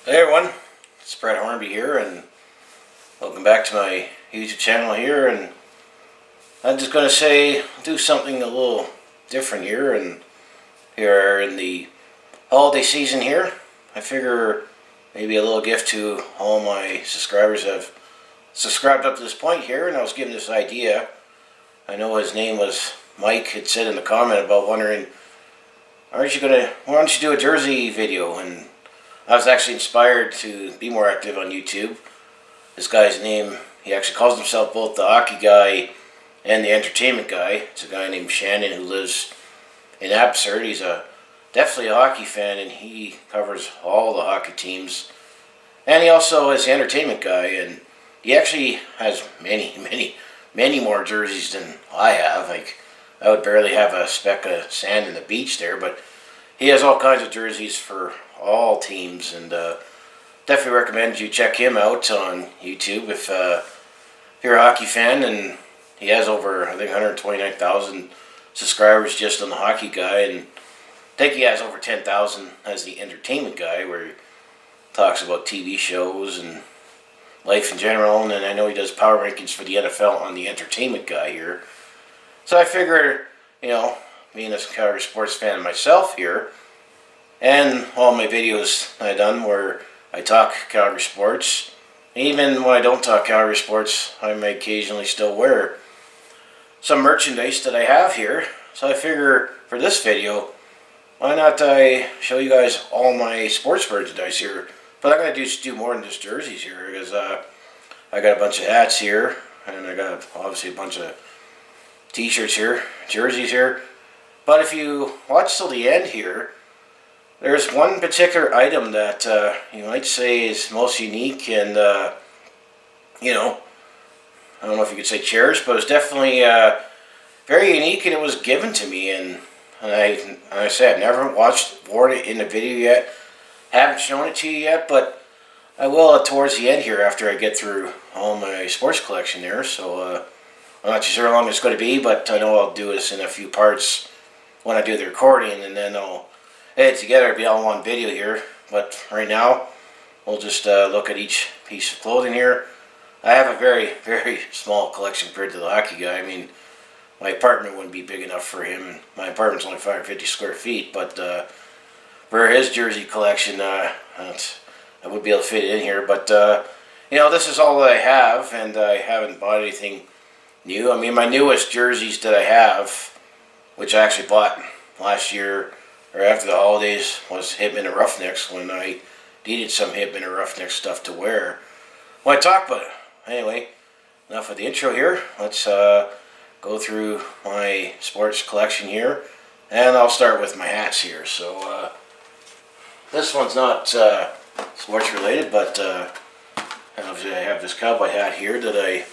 Hey everyone, it's Hornby here, and welcome back to my YouTube channel here. And I'm just going to do something a little different here. And here in the holiday season here, I figure maybe a little gift to all my subscribers that have subscribed up to this point here. And I was given this idea. I know his name was Mike. Had said in the comment about wondering, why don't you do a jersey video? And I was actually inspired to be more active on YouTube. This guy's name, he actually calls himself both the hockey guy and the entertainment guy. It's a guy named Shannon who lives in Abbotsford. He's definitely a hockey fan, and he covers all the hockey teams. And he also is the entertainment guy, and he actually has many more jerseys than I have. Like, I would barely have a speck of sand in the beach there, but he has all kinds of jerseys for all teams, and definitely recommend you check him out on YouTube if you're a hockey fan. And he has over, I think, 129,000 subscribers just on the hockey guy, and I think he has over 10,000 as the entertainment guy, where he talks about TV shows and life in general. And then I know he does power rankings for the NFL on the entertainment guy here. So I figured, being a Calgary sports fan myself here, and all my videos I've done where I talk Calgary sports, even when I don't talk Calgary sports, I may occasionally still wear some merchandise that I have here. So I figure for this video, why not I show you guys all my sports merchandise here. But I'm going to do more than just jerseys here, because I got a bunch of hats here, and I got obviously a bunch of t-shirts here, jerseys here. But if you watch till the end here, there's one particular item that you might say is most unique, and I don't know if you could say cherished, but it's definitely very unique, and it was given to me. And I said, I've never worn it in a video yet, haven't shown it to you yet, but I will towards the end here after I get through all my sports collection there. So I'm not too sure how long it's going to be, but I know I'll do this in a few parts when I do the recording, and then I'll edit it together. It'll be all one video here. But right now, we'll just look at each piece of clothing here. I have a very small collection compared to the hockey guy. I mean, my apartment wouldn't be big enough for him, and my apartment's only 550 square feet, but for his jersey collection, I would be able to fit it in here. But this is all that I have, and I haven't bought anything new. I mean, my newest jerseys that I have, which I actually bought last year or after the holidays, was Hitman and Roughnecks, when I needed some Hitman and Roughnecks stuff to wear. Well, I talk about it. Anyway, enough of the intro here. Let's go through my sports collection here, and I'll start with my hats here. So this one's not sports related, but obviously I have this cowboy hat here that I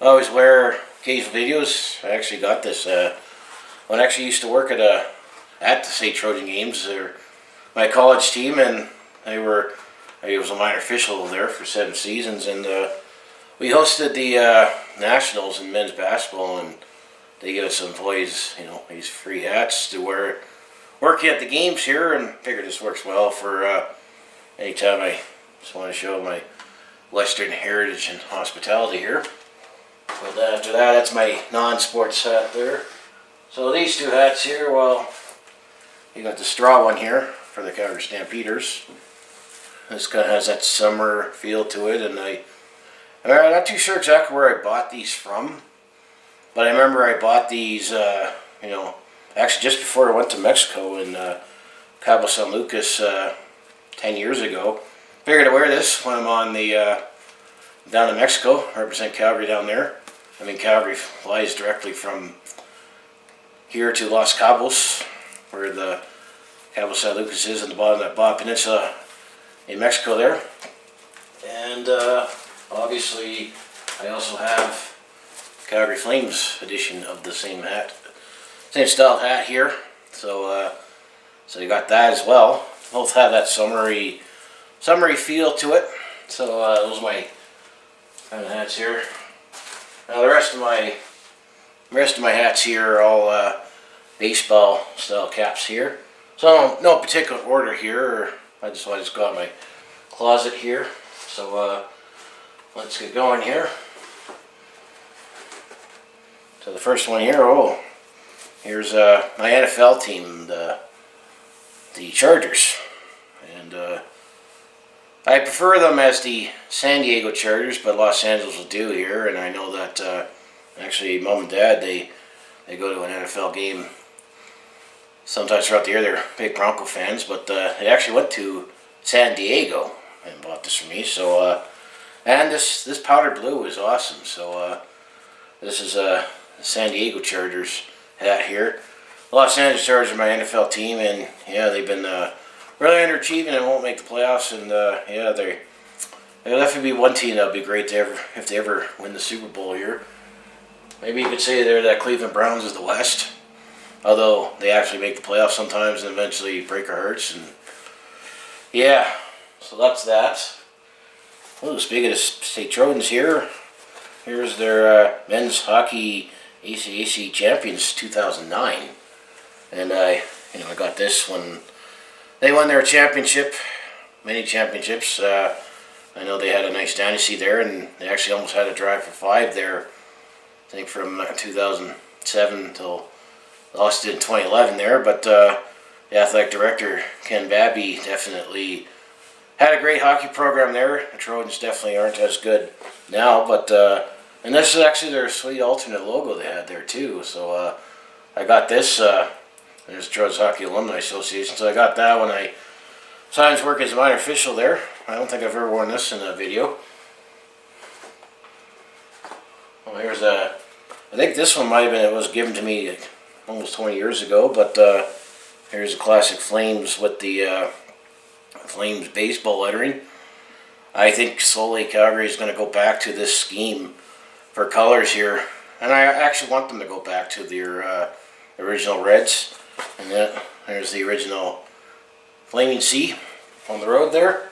always wear occasional videos. I actually got this when I actually used to work at the St. Trojan Games. They're my college team, and I was a minor official there for 7 seasons, and we hosted the Nationals in men's basketball, and they give us employees, these free hats to wear working at the games here, and figured this works well for anytime I just want to show my Western heritage and hospitality here. But after that, that's my non-sports hat there. So these two hats here, well, you got the straw one here for the Calgary Stampeders. This kind of has that summer feel to it, and I'm not too sure exactly where I bought these from, but I remember I bought these, actually just before I went to Mexico in Cabo San Lucas 10 years ago. Figured to wear this when I'm on the down in Mexico, represent Calgary down there. I mean, Calgary flies directly from here to Los Cabos, where the Cabo San Lucas is, in the bottom of that Baja Peninsula in Mexico there. And obviously I also have Calgary Flames edition of the same style hat here. So you got that as well. Both have that summery feel to it. So those are my kind of hats here. Now the rest of my hats here are all baseball style caps here. So no particular order here. I just got my closet here. So let's get going here. So the first one here, here's my NFL team, the Chargers. And I prefer them as the San Diego Chargers, but Los Angeles will do here. And I know that actually Mom and Dad, they go to an NFL game sometimes throughout the year. They're big Bronco fans, but they actually went to San Diego and bought this for me. So and this powder blue is awesome. So this is the San Diego Chargers hat here. Los Angeles Chargers are my NFL team, and yeah, they've been really underachieving and won't make the playoffs. And yeah, they'll definitely be one team that would be great if they ever win the Super Bowl here. Maybe you could say they're that Cleveland Browns of the West, although they actually make the playoffs sometimes and eventually break our hearts. And yeah, so that's that. Oh, speaking of state Trojans here, here's their men's hockey ACAC champions 2009, and I got this when they won their championship, many championships. I know they had a nice dynasty there, and they actually almost had a drive for 5 there. I think from 2007 till lost it in 2011 there, but the athletic director Ken Babby definitely had a great hockey program there. The Trojans definitely aren't as good now, but and this is actually their sweet alternate logo they had there too. So I got this. There's Trojans Hockey Alumni Association. So I got that when I signed work as a minor official there. I don't think I've ever worn this in a video. Well, here's I think this one might have been, it was given to me like almost 20 years ago, but here's the classic Flames with the Flames baseball lettering. I think slowly Calgary is going to go back to this scheme for colors here, and I actually want them to go back to their original reds. And then there's the original Flaming Sea on the road there.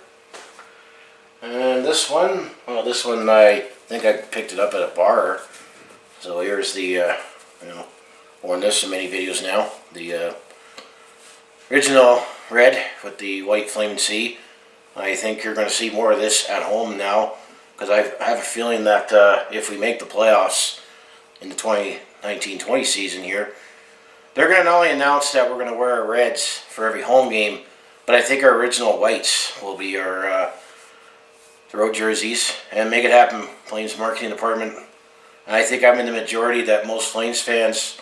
And this one, I think I picked it up at a bar. So here's the, worn this in many videos now. The original red with the white Flaming Sea. I think you're going to see more of this at home now, because I have a feeling that if we make the playoffs in the 2019-20 season here, they're going to not only announce that we're going to wear our reds for every home game, but I think our original whites will be our road jerseys, and make it happen, Flames marketing department. And I think I'm in the majority that most Flames fans,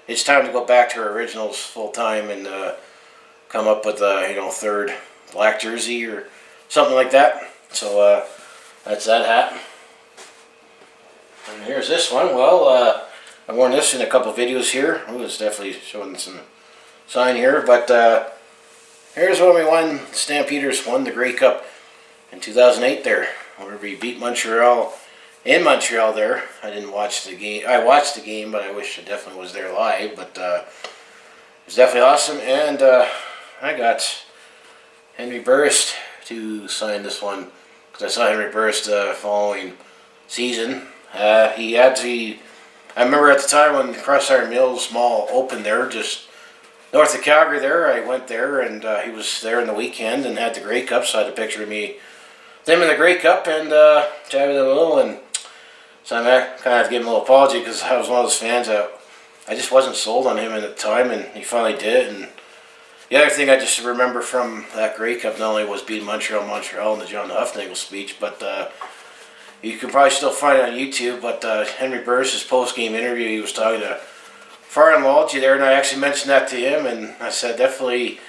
it's time to go back to our originals full time and come up with a third black jersey or something like that. So that's that hat. And here's this one. Well, I've worn this in a couple videos here. Oh, it's definitely showing some sign here. But here's when we won. Stampeders won the Grey Cup in 2008 there, where we beat Montreal in Montreal there. I didn't watch the game. I watched the game, but I wish I definitely was there live. But it was definitely awesome. And I got Henry Burst to sign this one, because I saw Henry Burst following season. He actually, I remember at the time when Crossfire Mills Mall opened there, just north of Calgary there, I went there, and he was there in the weekend and had the Grey Cup, so I had a picture of them in the Grey Cup, and chatted with him a little, and so I kind of have to give him a little apology, because I was one of those fans that I just wasn't sold on him at the time, and he finally did. And the other thing I just remember from that Grey Cup not only was beating Montreal in the John Huffnagel speech, but you can probably still find it on YouTube, but Henry Burris' post-game interview, he was talking to Farhan Lalji there, and I actually mentioned that to him, and I said definitely,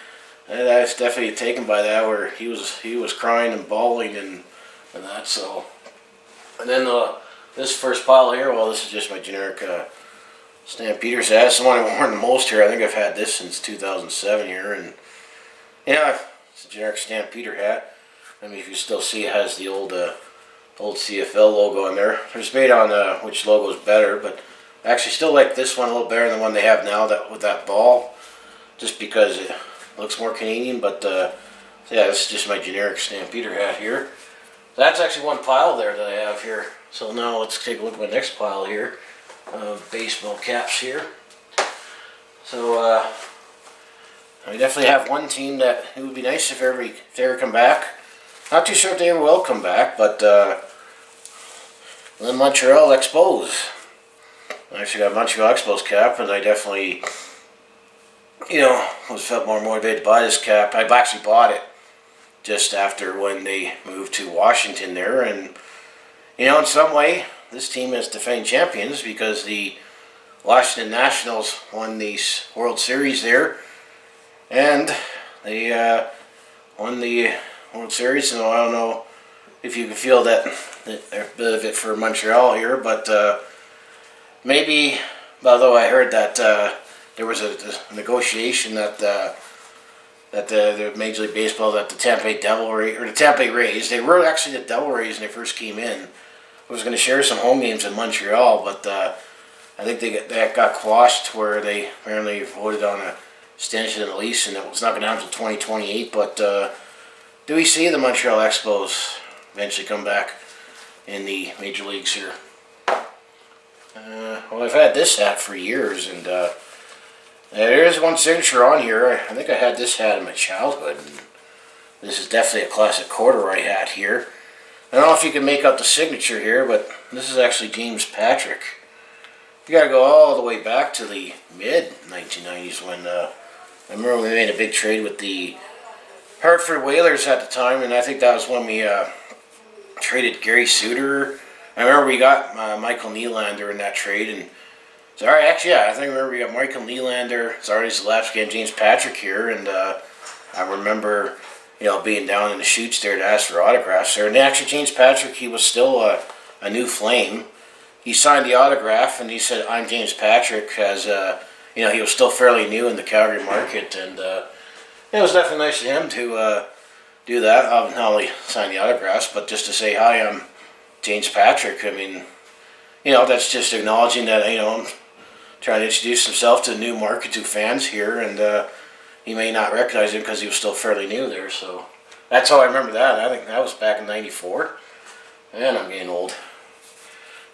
I was definitely taken by that, where he was crying and bawling and that. So, and then this first pile here, well, this is just my generic Stampeders hat. That's the one I've worn the most here. I think I've had this since 2007 here, and yeah, it's a generic Stampeder hat. I mean, if you still see, it has the old CFL logo on there. There's debate on which logo is better, but I actually still like this one a little better than the one they have now, that with that ball, just because it looks more Canadian. But so yeah, this is just my generic Stampeder hat here. So that's actually one pile there that I have here. So now let's take a look at my next pile here of baseball caps here. So I definitely have one team that it would be nice if they ever come back. Not too sure if they ever will come back, but then Montreal Expos. I actually got a Montreal Expos cap, and I definitely, was felt more motivated to buy this cap. I actually bought it just after when they moved to Washington there, and in some way, this team is defending champions because the Washington Nationals won the World Series there, and they won the World Series. And I don't know if you can feel that a bit of it for Montreal here, but maybe. Although I heard that there was a negotiation that the Major League Baseball, that the Tampa Bay Rays, they were actually the Devil Rays when they first came in, was going to share some home games in Montreal, but I think that got quashed where they apparently voted on a extension of the lease, and it was not going to happen until 2028. But do we see the Montreal Expos eventually come back in the major leagues here? Well, I've had this hat for years, and there is one signature on here. I think I had this hat in my childhood, and this is definitely a classic corduroy hat here. I don't know if you can make out the signature here, but this is actually James Patrick. You got to go all the way back to the mid-1990s when I remember we made a big trade with the Hartford Whalers at the time, and I think that was when we traded Gary Suter. I remember we got Michael Nylander in that trade, and sorry, actually, yeah, I think I remember we got Michael Nylander, Zardy Zalewski, and James Patrick here, and I remember being down in the chutes there to ask for autographs there. And actually, James Patrick, he was still a new flame. He signed the autograph, and he said, "I'm James Patrick," as he was still fairly new in the Calgary market, and it was definitely nice of him to do that. Not only sign the autographs, but just to say, "Hi, I'm James Patrick." I mean, that's just acknowledging that I'm trying to introduce himself to a new market, to fans here, and he may not recognize him because he was still fairly new there. So that's how I remember that. I think that was back in '94. Man, I'm getting old.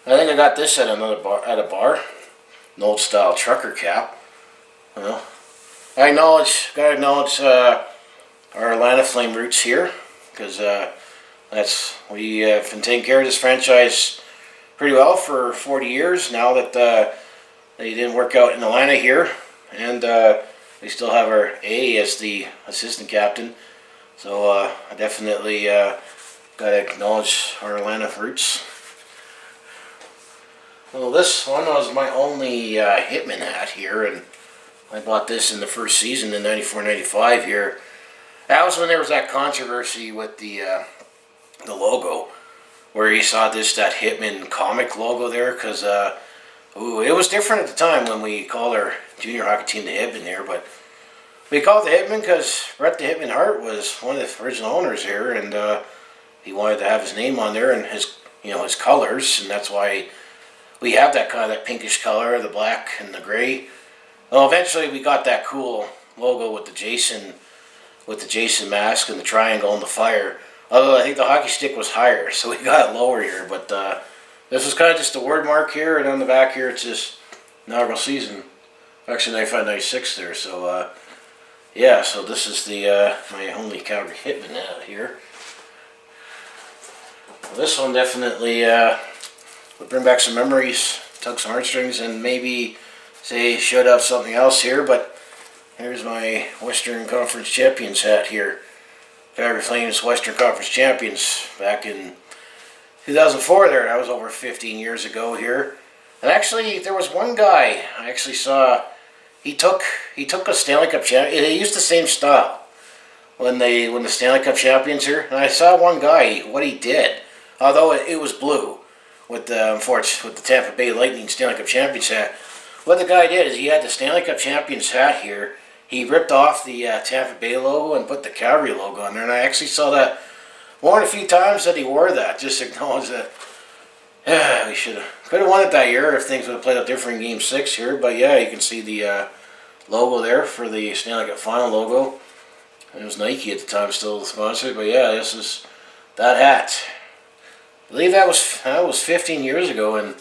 I think I got this at a bar, an old style trucker cap. Well, gotta acknowledge our Atlanta Flame roots here, because we have been taking care of this franchise pretty well for 40 years now that they didn't work out in Atlanta here, and we still have our A as the assistant captain. So I definitely gotta acknowledge our Atlanta roots. Well, this one was my only Hitman hat here, and I bought this in the first season in '94-'95 here. That was when there was that controversy with the logo, where you saw that Hitman comic logo there, because it was different at the time when we called our junior hockey team the Hitman there, but we called the Hitman because Brett the Hitman Hart was one of the original owners here, and he wanted to have his name on there and his colors, and that's why we have that kind of that pinkish color, the black and the gray. Well, eventually we got that cool logo with the Jason mask and the triangle and the fire. Although I think the hockey stick was higher, so we got it lower here. But this was kind of just a word mark here, and on the back here it's just inaugural season. Actually, 95-96 there. So yeah, so this is the my only Calgary Hitman hat here. Well, this one definitely would bring back some memories, tug some heartstrings, and maybe say should have something else here. But here's my Western Conference Champions hat here. Calgary Flames Western Conference Champions back in 2004 there. That was over 15 years ago here. And actually, there was one guy I actually saw. He took a Stanley Cup champion. They used the same style when the Stanley Cup champions here. And I saw one guy, what he did, although it was blue with the Tampa Bay Lightning Stanley Cup champions hat. What the guy did is he had the Stanley Cup champions hat here. He ripped off the Tampa Bay logo and put the Calgary logo on there. And I actually saw that more than a few times that he wore that. Just acknowledge that. Yeah, we could have won it that year if things would have played out different in Game 6 here. But yeah, you can see the logo there for the Stanley Cup Final logo. It was Nike at the time, still the sponsor. But yeah, this is that hat. I believe that was 15 years ago in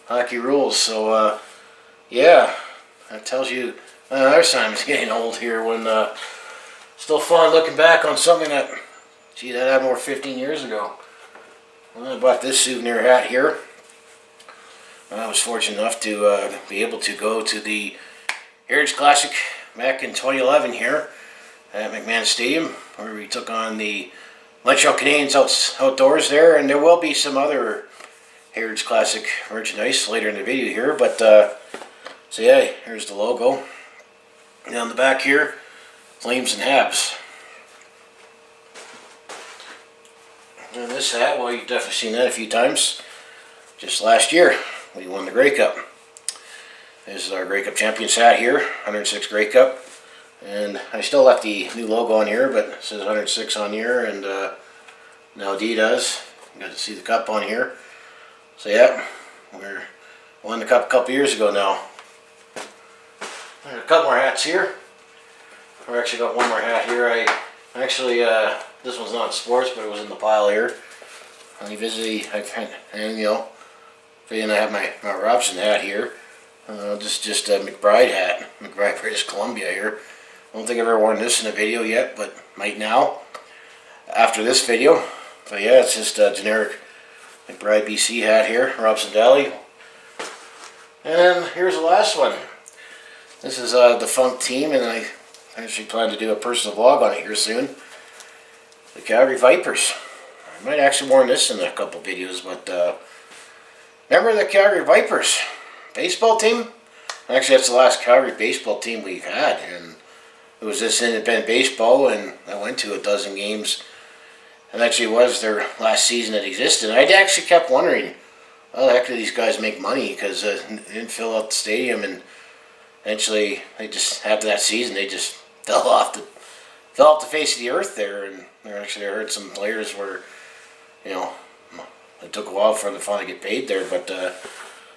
Hockey Rules. So yeah, that tells you another sign it's getting old here. When still fun looking back on something that See, that happened over 15 years ago. Well, I bought this souvenir hat here. I was fortunate enough to be able to go to the Heritage Classic back in 2011 here at McMahon Stadium, where we took on the Montreal Canadiens outdoors there, and there will be some other Heritage Classic merchandise later in the video here, but so yeah, here's the logo. And on the back here, Flames and Habs. And this hat, well, you've definitely seen that a few times. Just last year, we won the Grey Cup. This is our Grey Cup Champions hat here, 106 Grey Cup. And I still left the new logo on here, but it says 106 on here, and now D does. You got to see the cup on here. So yeah, we won the cup a couple years ago now. There's a couple more hats here. I've actually got one more hat here. I actually, this one's not sports, but it was in the pile here. I visited, and you know, and I have my Robson hat here. Just a McBride hat, McBride, British Columbia here. I don't think I've ever worn this in a video yet, but might now, after this video. So yeah, it's just a generic McBride BC hat here, Robson Dally. And here's the last one. This is a defunct team, and I actually plan to do a personal vlog on it here soon. The Calgary Vipers. I might actually warn this in a couple videos, but remember the Calgary Vipers baseball team? Actually, that's the last Calgary baseball team we've had, and it was this independent baseball, and I went to a dozen games. And actually, it was their last season that existed. And I actually kept wondering, how the heck do these guys make money? Because they didn't fill out the stadium, and eventually, they just after that season, they just fell off the face of the earth there. And actually, I heard some players were, you know, it took a while for them to finally get paid there. But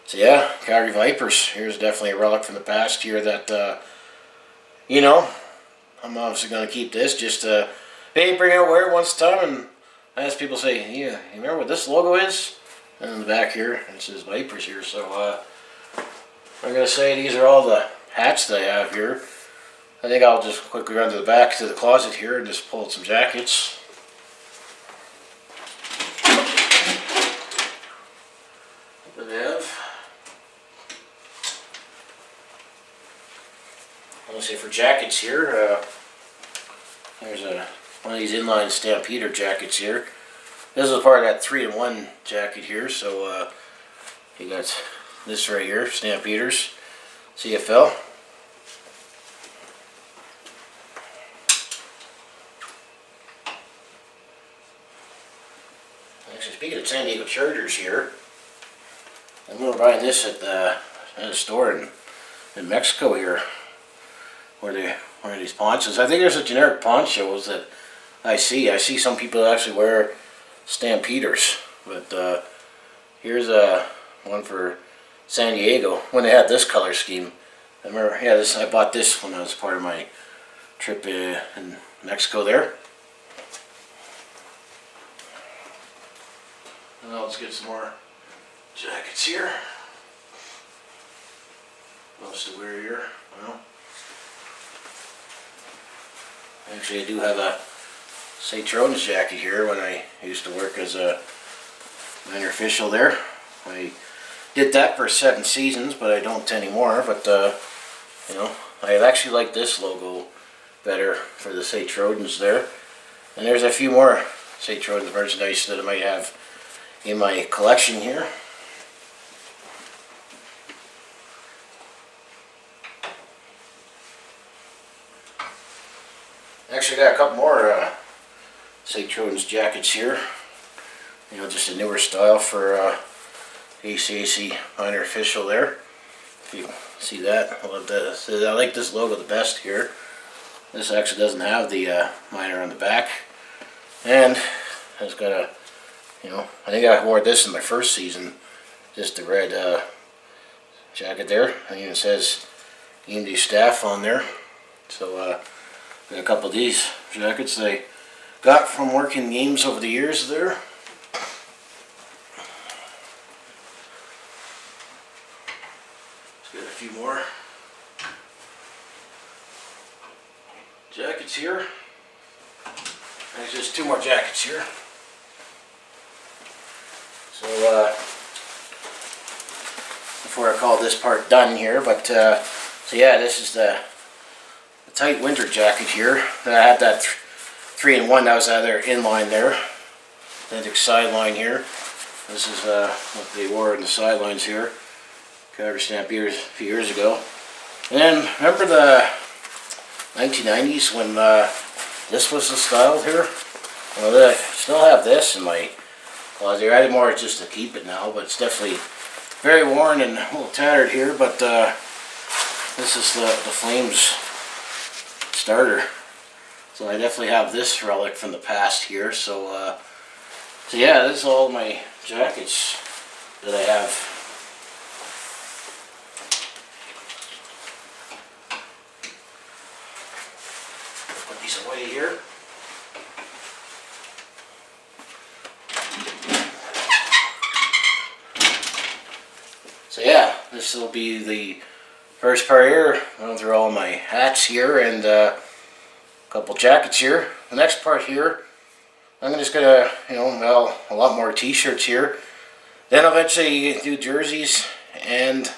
so yeah, Calgary Vipers. Here's definitely a relic from the past here that you know, I'm obviously going to keep this just hey, bring it out, wear it once a time, and I ask people, say, yeah, you remember what this logo is? And in the back here, it says Vipers here. So I'm going to say these are all the hats that I have here. I think I'll just quickly run to the back to the closet here and just pull out some jackets. What they have. I'll say for jackets here, there's one of these inline Stampeder jackets here. This is part of that 3-in-1 jacket here, so you got this right here, Stampeders, CFL. Actually, speaking of San Diego Chargers here, I remember buying this at a store in Mexico here, where they wear these ponchos. I think there's a generic ponchos that I see. I see some people actually wear Stampeders, but here's one for San Diego when they had this color scheme. I remember, yeah, I bought this when I was part of my trip in Mexico there. And now let's get some more jackets here. What else to wear here? Well, actually, I do have a St. Troni's jacket here when I used to work as a minor official there. I did that for 7 seasons, but I don't anymore. But you know, I actually like this logo better for the St. Trojans there. And there's a few more St. Trojans merchandise that I might have in my collection here. Actually got a couple more St. Trojans jackets here. You know, just a newer style for ACAC minor official there. If you see that, I love that. So I like this logo the best here. This actually doesn't have the minor on the back, and it's got a, you know, I think I wore this in my first season, just the red jacket there. I think it says EMD staff on there. So got a couple of these jackets I got from working games over the years there. Let's get a few more jackets here. I just 2 more jackets here. So before I call this part done here, but so yeah, this is the tight winter jacket here. I had that 3-in-1 that was out of their inline there. Authentic sideline here. This is what they wore in the sidelines here. Calgary Stampeders a few years ago. And then remember the 1990s when this was the style here? Well, I still have this in my closet. I had more just to keep it now, but it's definitely very worn and a little tattered here. But this is the Flames starter. So I definitely have this relic from the past here. So yeah, this is all my jackets that I have. Put these away here. So yeah, this will be the first part here. Going through all my hats here and a couple jackets here. The next part here, I'm just gonna, well, a lot more t-shirts here. Then eventually do jerseys, and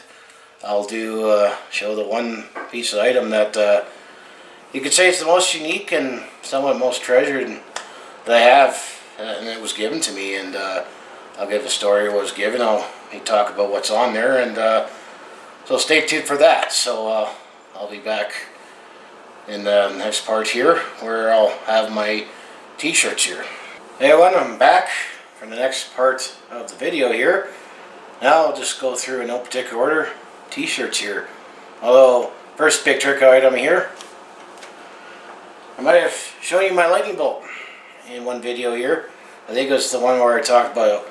I'll do show the one piece of item that you could say is the most unique and somewhat most treasured that I have, and it was given to me. And I'll give a story of what was given. I'll talk about what's on there, and so stay tuned for that. So I'll be back in the next part here, where I'll have my t-shirts here. Hey everyone, I'm back for the next part of the video here. Now I'll just go through in no particular order t-shirts here. Although, first big trick item here, I might have shown you my lightning bolt in one video here. I think it was the one where I talked about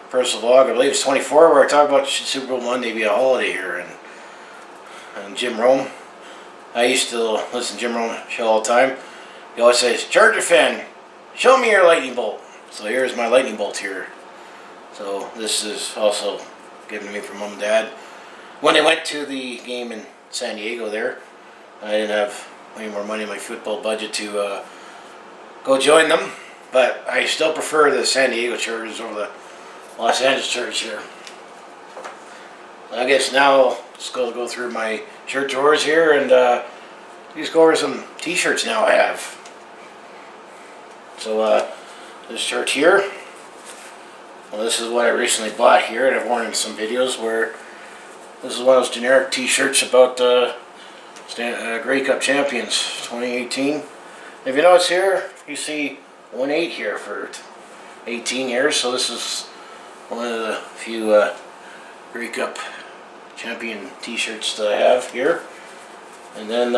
personal vlog, I believe it's 24, where I talked about Super Bowl Monday be a holiday here, and Jim Rome. I used to listen to Jim Rome show all the time. He always says, "Charger fan, show me your lightning bolt." So here's my lightning bolt here. So this is also given to me from Mom and Dad. When they went to the game in San Diego there, I didn't have any more money in my football budget to go join them. But I still prefer the San Diego Chargers over the Los Angeles Chargers here. I guess now I'll just go through my shirt drawers here and just go over some t-shirts now I have. So this shirt here, well, this is what I recently bought here, and I've worn in some videos where this is one of those generic t-shirts about Grey Cup champions 2018. If you notice here, you see 1-8 here for 18 years, so this is one of the few Grey Cup champion t-shirts that I have here. And then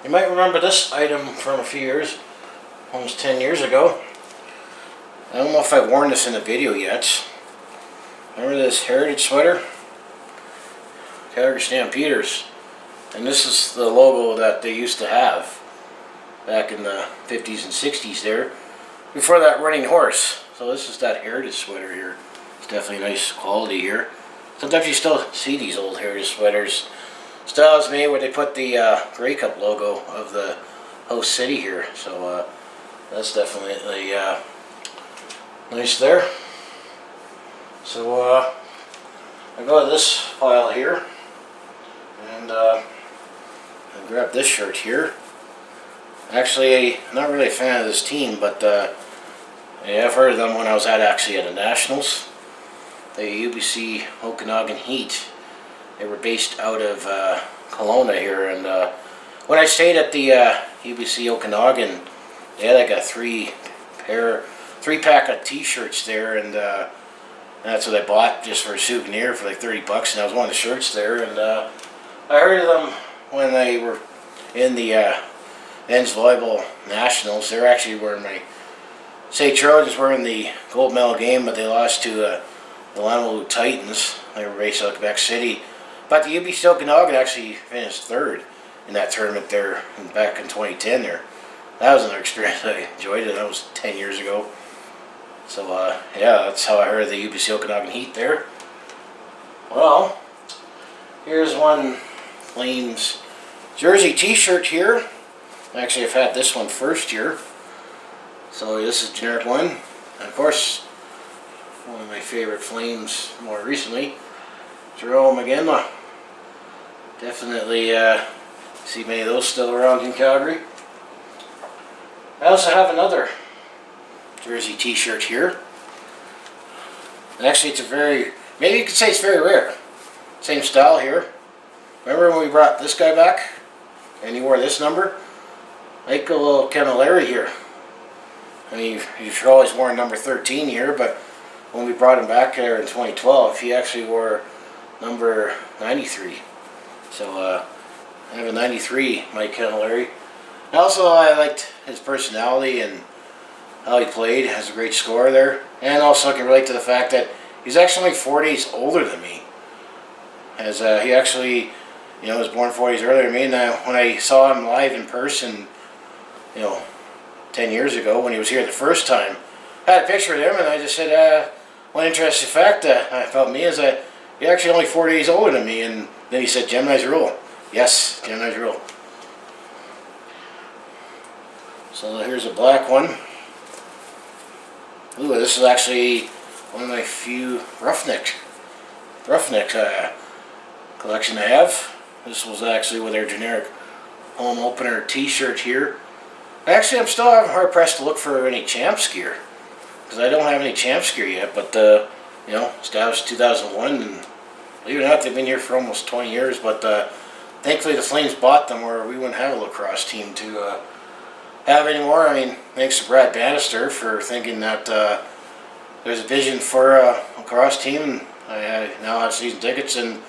you might remember this item from a few years, almost 10 years ago. I don't know if I've worn this in a video yet. Remember this heritage sweater? Calgary Stampeders. And this is the logo that they used to have back in the 50s and 60s there, before that running horse. So this is that heritage sweater here. It's definitely nice quality here. Sometimes you still see these old heritage sweaters. Styles made where they put the Grey Cup logo of the host city here. So that's definitely nice there. So I go to this pile here and grab this shirt here. Actually, I'm not really a fan of this team, but yeah, I've heard of them when I was actually at the Nationals. The UBC Okanagan Heat. They were based out of Kelowna here, and when I stayed at the UBC Okanagan, they had like a three-pack of t-shirts there, and that's what I bought just for a souvenir for like $30, and that was one of the shirts there. And I heard of them when they were in the men's volleyball nationals. They were actually where my St. Trojans were in the gold medal game, but they lost to the Lanoilloux Titans. They were based out of Quebec City. But the UBC Okanagan actually finished third in that tournament there back in 2010 there. That was another experience. I enjoyed it. That was 10 years ago. So yeah, that's how I heard of the UBC Okanagan Heat there. Well, here's one Flames jersey t-shirt here. Actually, I've had this one first here. So this is generic one. And of course, one of my favorite Flames more recently, Jerome again. Definitely see many of those still around in Calgary. I also have another jersey t-shirt here. And actually it's a very, maybe you could say it's very rare. Same style here. Remember when we brought this guy back? And he wore this number? Like a little Camilleri here. I mean, you've always worn number 13 here, but when we brought him back there in 2012, he actually wore number 93. So, I have a 93 Mike Camilleri. Also, I liked his personality and how he played. Has a great score there. And also, I can relate to the fact that he's actually only 4 days older than me. As he actually, was born 4 days earlier than me. And when I saw him live in person, 10 years ago when he was here the first time, I had a picture of him and I just said, one interesting fact about me is that he's actually only 4 days older than me. And then he said, Gemini's rule. Yes, Gemini's rule. So here's a black one. Ooh, this is actually one of my few roughneck collection I have. This was actually with their generic home opener t-shirt here. Actually, I'm still hard pressed to look for any Champs gear, because I don't have any Champs gear yet. But established 2001, and believe it or not, they've been here for almost 20 years. But thankfully, the Flames bought them, or we wouldn't have a lacrosse team to have anymore. I mean, thanks to Brad Bannister for thinking that there's a vision for a lacrosse team. And I now have season tickets, and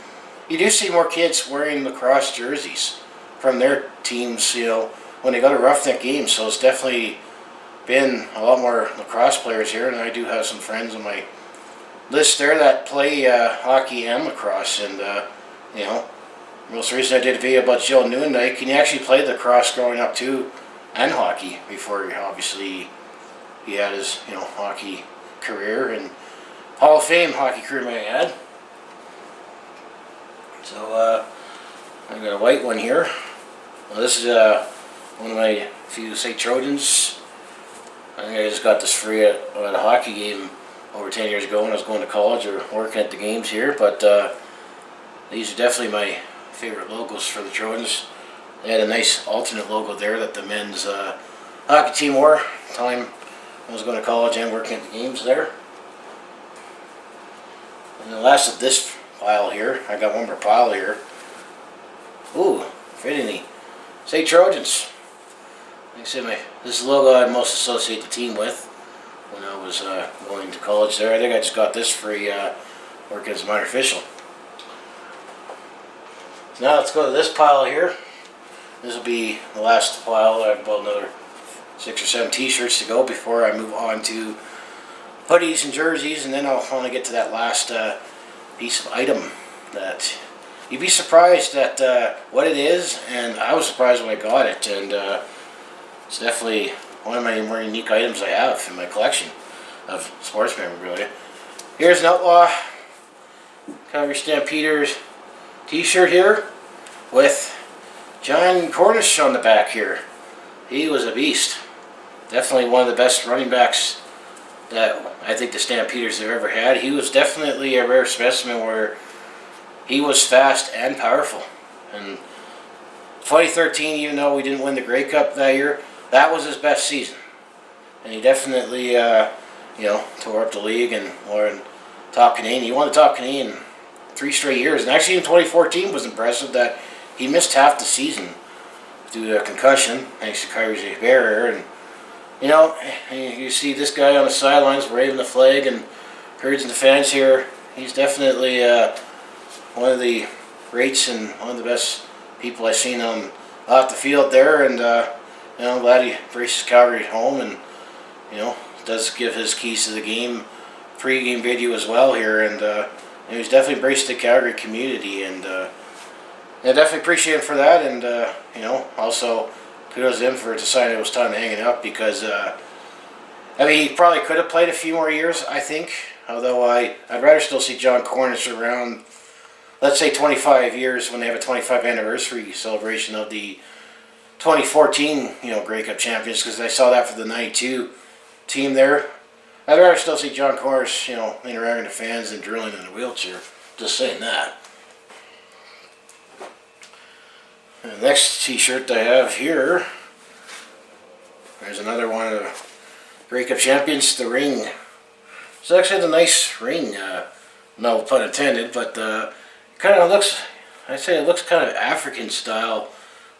you do see more kids wearing lacrosse jerseys from their teams, when they go to roughneck games. So it's definitely been a lot more lacrosse players here, and I do have some friends on my list there that play hockey and lacrosse. And most recently I did a video about Joe Newendike, and he actually played lacrosse growing up too, and hockey, before obviously he had his hockey career and Hall of Fame hockey career, may I add. So I got a white one here. Well, this is one of my few St. Trojans. I think I just got this free at a hockey game over 10 years ago when I was going to college or working at the games here. But these are definitely my favorite logos for the Trojans. They had a nice alternate logo there that the men's hockey team wore at the time I was going to college and working at the games there. And the last of this pile here, I got one more pile here. Ooh, fittingly, St. Trojans. Like I said, this is the logo I most associate the team with when I was going to college there. I think I just got this free working as a minor official. So now let's go to this pile here. This will be the last pile. I have about another 6 or 7 t-shirts to go before I move on to hoodies and jerseys, and then I'll finally get to that last piece of item that you'd be surprised at what it is, and I was surprised when I got it. And it's definitely one of my more unique items I have in my collection of sports memorabilia. Here's an Outlaw Calgary Stampeders t-shirt here with John Cornish on the back here. He was a beast. Definitely one of the best running backs that I think the Stampeders have ever had. He was definitely a rare specimen where he was fast and powerful. And 2013, even though we didn't win the Grey Cup that year, that was his best season. And he definitely, tore up the league and won top Canadian. He won the top Canadian 3 straight years. And actually in 2014 was impressive that he missed half the season due to a concussion, thanks to Kyrie's barrier. And you see this guy on the sidelines waving the flag and encouraging the fans here. He's definitely one of the greats and one of the best people I've seen off the field there. And I'm glad he braces Calgary at home, and does give his keys to the game pre-game video as well here. And he's definitely embraced the Calgary community, and I definitely appreciate him for that. And also kudos to him for deciding it was time to hang it up, because he probably could have played a few more years, I think. Although I'd rather still see John Cornish around, let's say 25 years, when they have a 25th anniversary celebration of the 2014 Grey Cup champions, because I saw that for the 92 team there. I'd rather still see John Corus, interacting with the fans than drilling in a wheelchair. Just saying that. And the next t-shirt I have here, there's another one of the Grey Cup champions, the ring. It's actually a nice ring, no pun intended, but kind of looks, I'd say it looks kind of African style.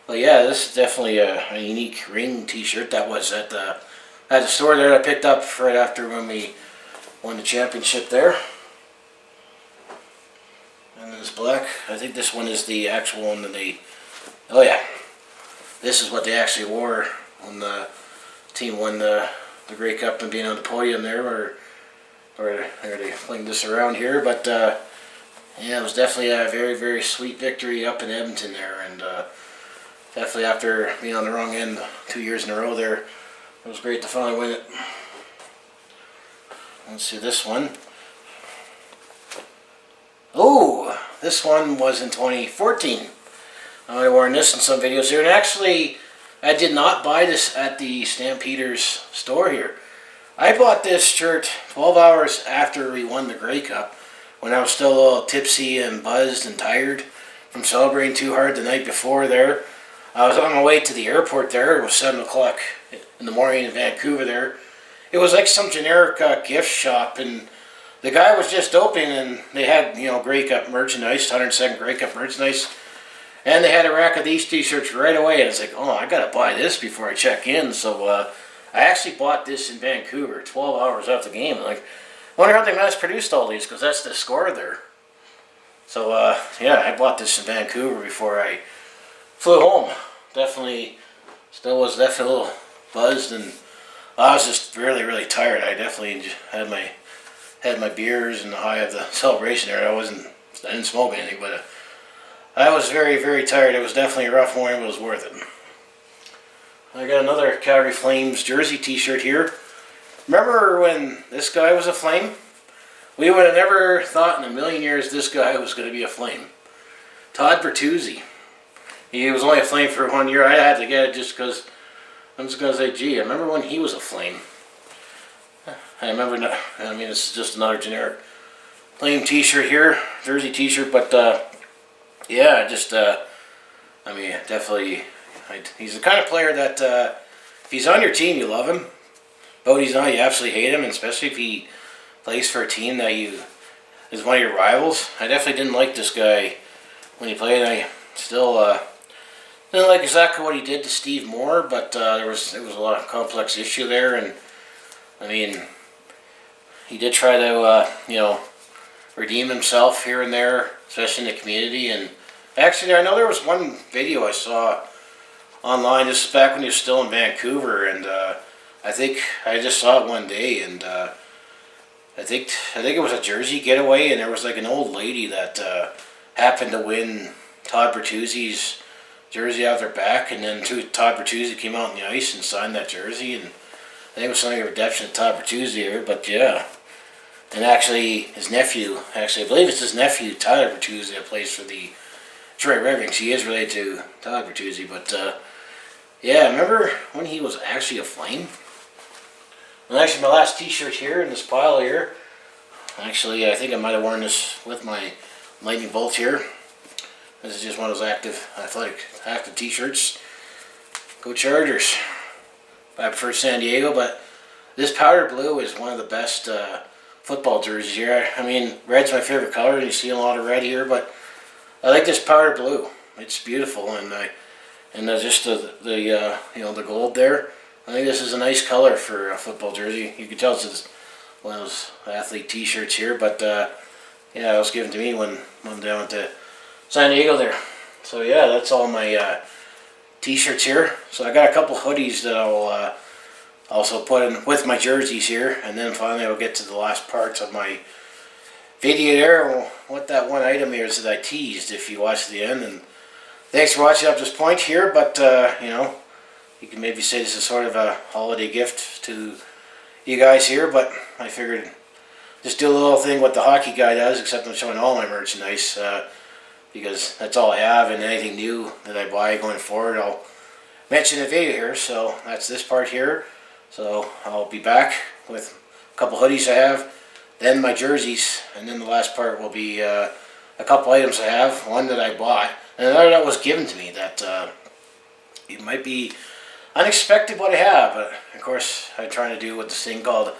But yeah, this is definitely a unique ring t-shirt that was at the store there that I picked up right after when we won the championship there. And this black, I think this one is the actual one that they, oh yeah, this is what they actually wore when the team won the Grey Cup and being on the podium there, or they fling this around here. But yeah, it was definitely a very, very sweet victory up in Edmonton there, and definitely after being on the wrong end 2 years in a row there, it was great to finally win it. Let's see this one. Oh, this one was in 2014. I worn this in some videos here, and actually I did not buy this at the Stampeders store here. I bought this shirt 12 hours after we won the Grey Cup, when I was still a little tipsy and buzzed and tired from celebrating too hard the night before there. I was on my way to the airport there. It was 7 o'clock in the morning in Vancouver there. It was like some generic gift shop, and the guy was just opening, and they had, Grey Cup merchandise, 102nd Grey Cup merchandise. And they had a rack of these t-shirts right away. And it's like, oh, I got to buy this before I check in. So I actually bought this in Vancouver 12 hours after the game. Like, I wonder how they mass produced all these, because that's the score there. So, yeah, I bought this in Vancouver before I flew home. Still was definitely a little buzzed, and I was just really, really tired. I definitely had my beers and the high of the celebration there. I didn't smoke anything, but I was very, very tired. It was definitely a rough morning, but it was worth it. I got another Calgary Flames jersey t-shirt here. Remember when this guy was a Flame? We would have never thought in a million years this guy was going to be a Flame. Todd Bertuzzi. He was only a Flame for 1 year. I had to get it just because I'm just going to say, gee, I remember when he was a Flame. I remember, it's just another generic Flame t-shirt here, jersey t-shirt, but yeah, definitely, he's the kind of player that if he's on your team, you love him. But when he's not, you absolutely hate him, and especially if he plays for a team that is one of your rivals. I definitely didn't like this guy when he played. I still didn't like exactly what he did to Steve Moore, but there was a lot of complex issue there, and he did try to redeem himself here and there, especially in the community. And actually, I know there was one video I saw online. This is back when he was still in Vancouver, and I think I just saw it one day, and I think it was a jersey getaway, and there was like an old lady that happened to win Todd Bertuzzi's jersey out their back, and then Todd Bertuzzi came out on the ice and signed that jersey, and I think it was something of redemption of Todd Bertuzzi here, but yeah. And actually, his nephew, I believe it's his nephew, Tyler Bertuzzi, that plays for the Detroit Red Wings. He is related to Todd Bertuzzi, but yeah, remember when he was actually a Flame? And actually, my last t-shirt here in this pile here, actually, I think I might have worn this with my Lightning Bolt here. This is just one of those active t-shirts. Go Chargers. I prefer San Diego, but this powder blue is one of the best football jerseys here. Red's my favorite color, and you see a lot of red here, but I like this powder blue. It's beautiful, and just the gold there. I think this is a nice color for a football jersey. You can tell it's one of those athlete t-shirts here, but yeah, it was given to me when I went to San Diego there. So yeah, that's all my t-shirts here. So I got a couple hoodies that I'll also put in with my jerseys here, and then finally I'll get to the last parts of my video there, what that one item here is that I teased if you watch the end. And thanks for watching up to this point here, but you can maybe say this is sort of a holiday gift to you guys here, but I figured just do a little thing what the hockey guy does, except I'm showing all my merchandise, because that's all I have, and anything new that I buy going forward I'll mention in the video here. So that's this part here. So I'll be back with a couple hoodies I have, then my jerseys, and then the last part will be a couple items I have. One that I bought, and another that was given to me that it might be unexpected what I have, but of course I'm trying to do with this thing called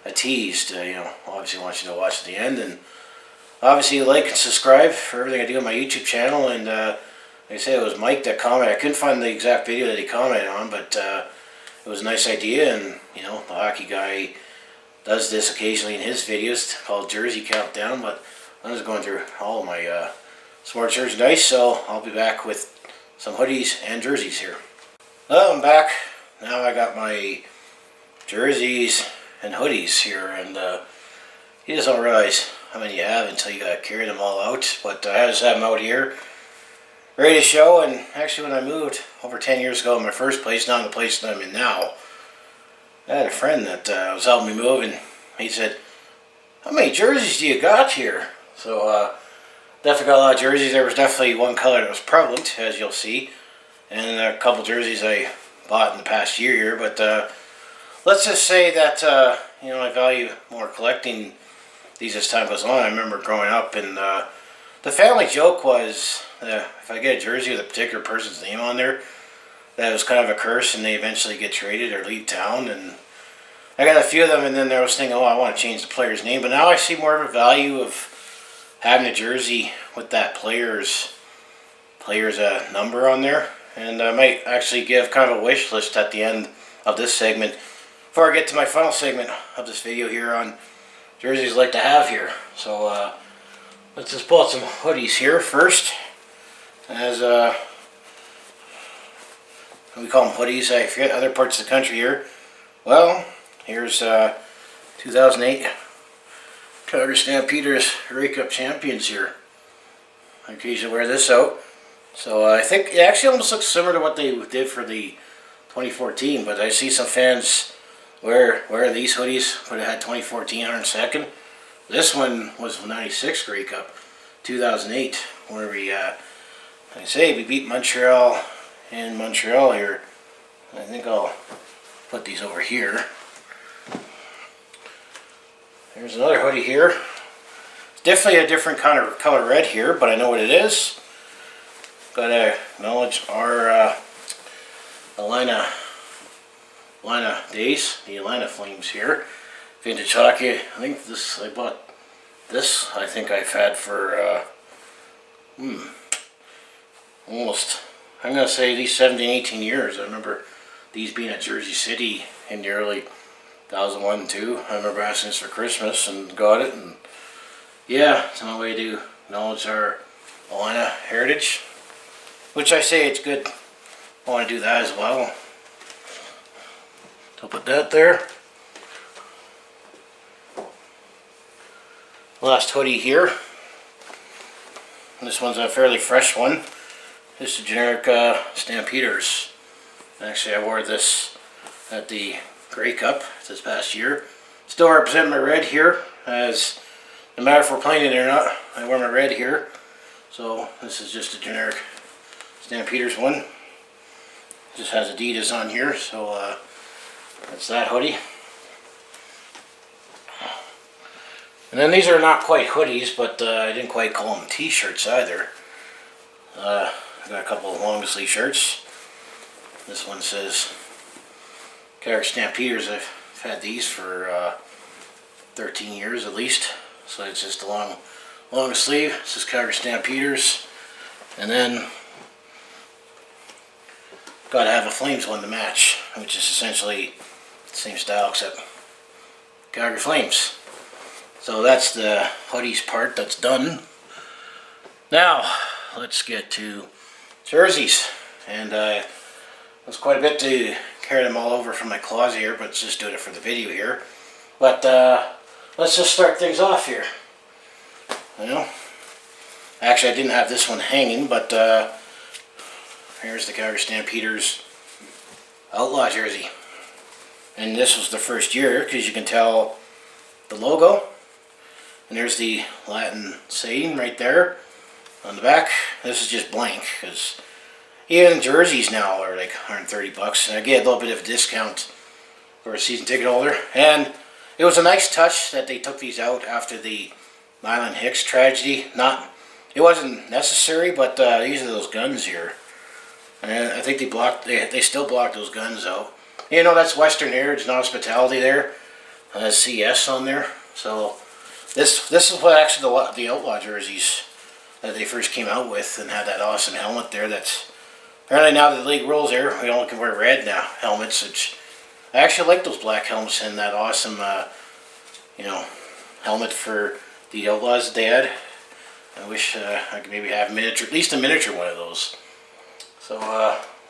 a tease to, obviously want you to watch to the end, and obviously like and subscribe for everything I do on my YouTube channel. And like I said, it was Mike that commented. I couldn't find the exact video that he commented on, but it was a nice idea, and the hockey guy does this occasionally in his videos called Jersey Countdown, but I was going through all of my smart merchandise, so I'll be back with some hoodies and jerseys here. Well, I'm back. Now I got my jerseys and hoodies here, and you just don't realize how many you have until you gotta carry them all out. But I just have them out here, ready to show. And actually, when I moved over 10 years ago in my first place, not in the place that I'm in now, I had a friend that was helping me move, and he said, "How many jerseys do you got here?" So definitely got a lot of jerseys. There was definitely one color that was prevalent, as you'll see, and a couple jerseys I bought in the past year here. But let's just say that I value more collecting these as time goes on. I remember growing up, and the family joke was if I get a jersey with a particular person's name on there, that was kind of a curse, and they eventually get traded or leave town. And I got a few of them, and then I was thinking, oh, I want to change the player's name. But now I see more of a value of having a jersey with that player's number on there. And I might actually give kind of a wish list at the end of this segment before I get to my final segment of this video here on jerseys I like to have here. So let's just pull out some hoodies here first. As we call them hoodies, I forget other parts of the country here. Well, here's 2008 Calgary Stampeders Grey Cup champions here. I occasionally wear this out. So I think it actually almost looks similar to what they did for the 2014, but I see some fans wear these hoodies, but it had 2014 on second. This one was 96 Grey Cup, 2008, where we, like I say, we beat Montreal in Montreal here. I think I'll put these over here. There's another hoodie here. It's definitely a different kind of color red here, but I know what it is. Gotta acknowledge our Atlanta days, the Atlanta Flames here. Vintage hockey. I think I bought this. I think I've had for almost, I'm gonna say at least 17, 18 years. I remember these being at Jersey City in the early 2001 and 2. I remember asking this for Christmas and got it, and yeah, it's another way to acknowledge our Atlanta heritage, which I say it's good. I want to do that as well. So put that there. Last hoodie here. This one's a fairly fresh one. This is a generic Stampeders. Actually, I wore this at the Grey Cup this past year. Still represent my red here, as no matter if we're playing it or not, I wear my red here. So this is just a generic Stampeders one. Just has Adidas on here, so that's that hoodie. And then these are not quite hoodies, but I didn't quite call them t-shirts either. I got a couple of long sleeve shirts. This one says Calgary Stampeders. I've had these for 13 years at least. So it's just a long sleeve. This is Calgary Stampeders. And then gotta have a Flames one to match, which is essentially the same style except Calgary Flames. So that's the hoodies part that's done. Now let's get to jerseys. And there's quite a bit to carry them all over from my closet here, but let's just do it for the video here. But let's just start things off here. Actually I didn't have this one hanging, but here's the Calgary Stampeders Outlaw jersey. And this was the first year, because you can tell the logo. And there's the Latin saying right there on the back. This is just blank, because even jerseys now are like $130, and I get a little bit of a discount or a season ticket holder. And it was a nice touch that they took these out after the Nyland Hicks tragedy. It wasn't necessary, but these are those guns here. And I think they still blocked those guns out. You know, that's Western Heritage and Hospitality there. Has CS on there. So this is what actually the Outlaw jerseys that they first came out with, and had that awesome helmet there. That's apparently, now that the league rules there, we only can wear red now helmets. Which I actually like those black helmets and that awesome helmet for the Outlaws that they had. I wish I could maybe have at least a miniature one of those. So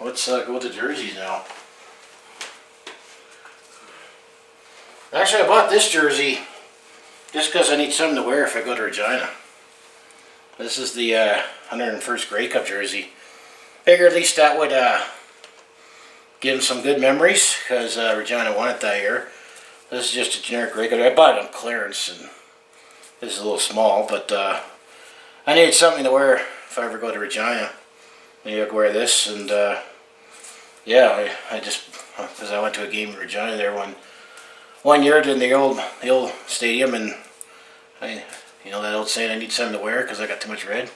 let's go with the jerseys now. Actually, I bought this jersey just because I need something to wear if I go to Regina. This is the 101st Grey Cup jersey. Figured at least that would give them some good memories, because Regina won it that year. This is just a generic Grey Cup. I bought it on clearance, and this is a little small, but I needed something to wear if I ever go to Regina. Maybe I could wear this, and yeah, I just, because I went to a game in Regina there one year in the old stadium, and that old saying, I need something to wear because I got too much red.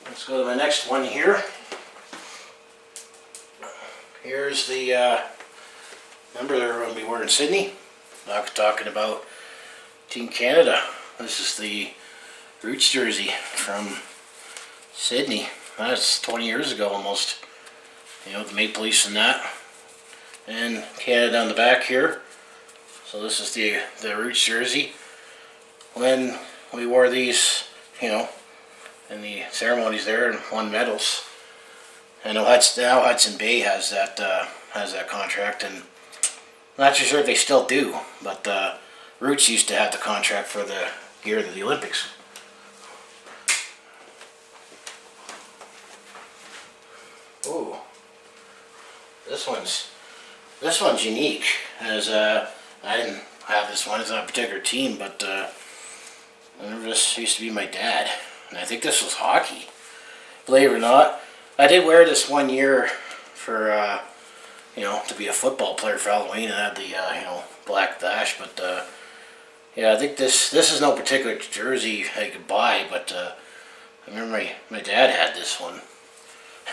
Let's go to my next one here. Here's the remember when we were in Sydney, talking about Team Canada. This is the Roots jersey from Sydney. That's 20 years ago almost. The Maple Leafs and that. And Canada on the back here. So this is the Roots jersey. When we wore these, in the ceremonies there, and won medals. I know now Hudson Bay has that contract, and I'm not too sure if they still do, but Roots used to have the contract for the gear to the Olympics. Ooh, this one's unique, as I didn't have this one. It's not a particular team, but I remember this used to be my dad, and I think this was hockey. Believe it or not, I did wear this one year for to be a football player for Halloween, and had the black dash. But yeah, I think this is no particular jersey I could buy, but I remember my dad had this one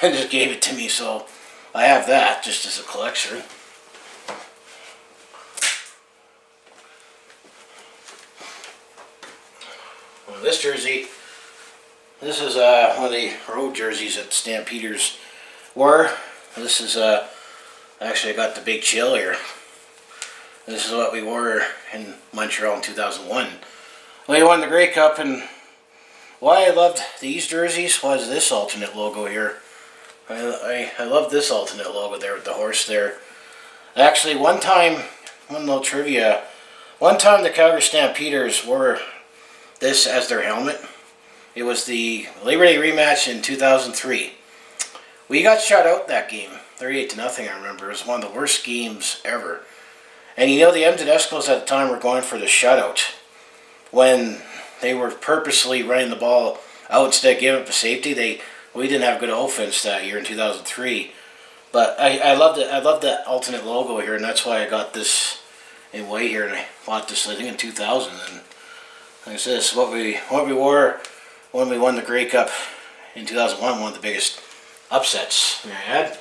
and just gave it to me, so I have that just as a collection. Well, this jersey, this is one of the road jerseys that Stampeders wore. This is actually, I got the big chill here. This is what we wore in Montreal in 2001. We won the Grey Cup, and why I loved these jerseys was this alternate logo here. I love this alternate logo there with the horse there. Actually, one little trivia, one time the Calgary Stampeders wore this as their helmet. It was the Labor Day rematch in 2003. We got shut out that game, 38-0, I remember. It was one of the worst games ever. And the Edmonton Eskimos at the time were going for the shutout when they were purposely running the ball out instead of giving up a safety. We didn't have good offense that year in 2003. But I loved it. I loved that alternate logo here, and that's why I got this in white here. And I bought this, I think, in 2000. And like I said, this is what we wore when we won the Grey Cup in 2001. One of the biggest upsets we had.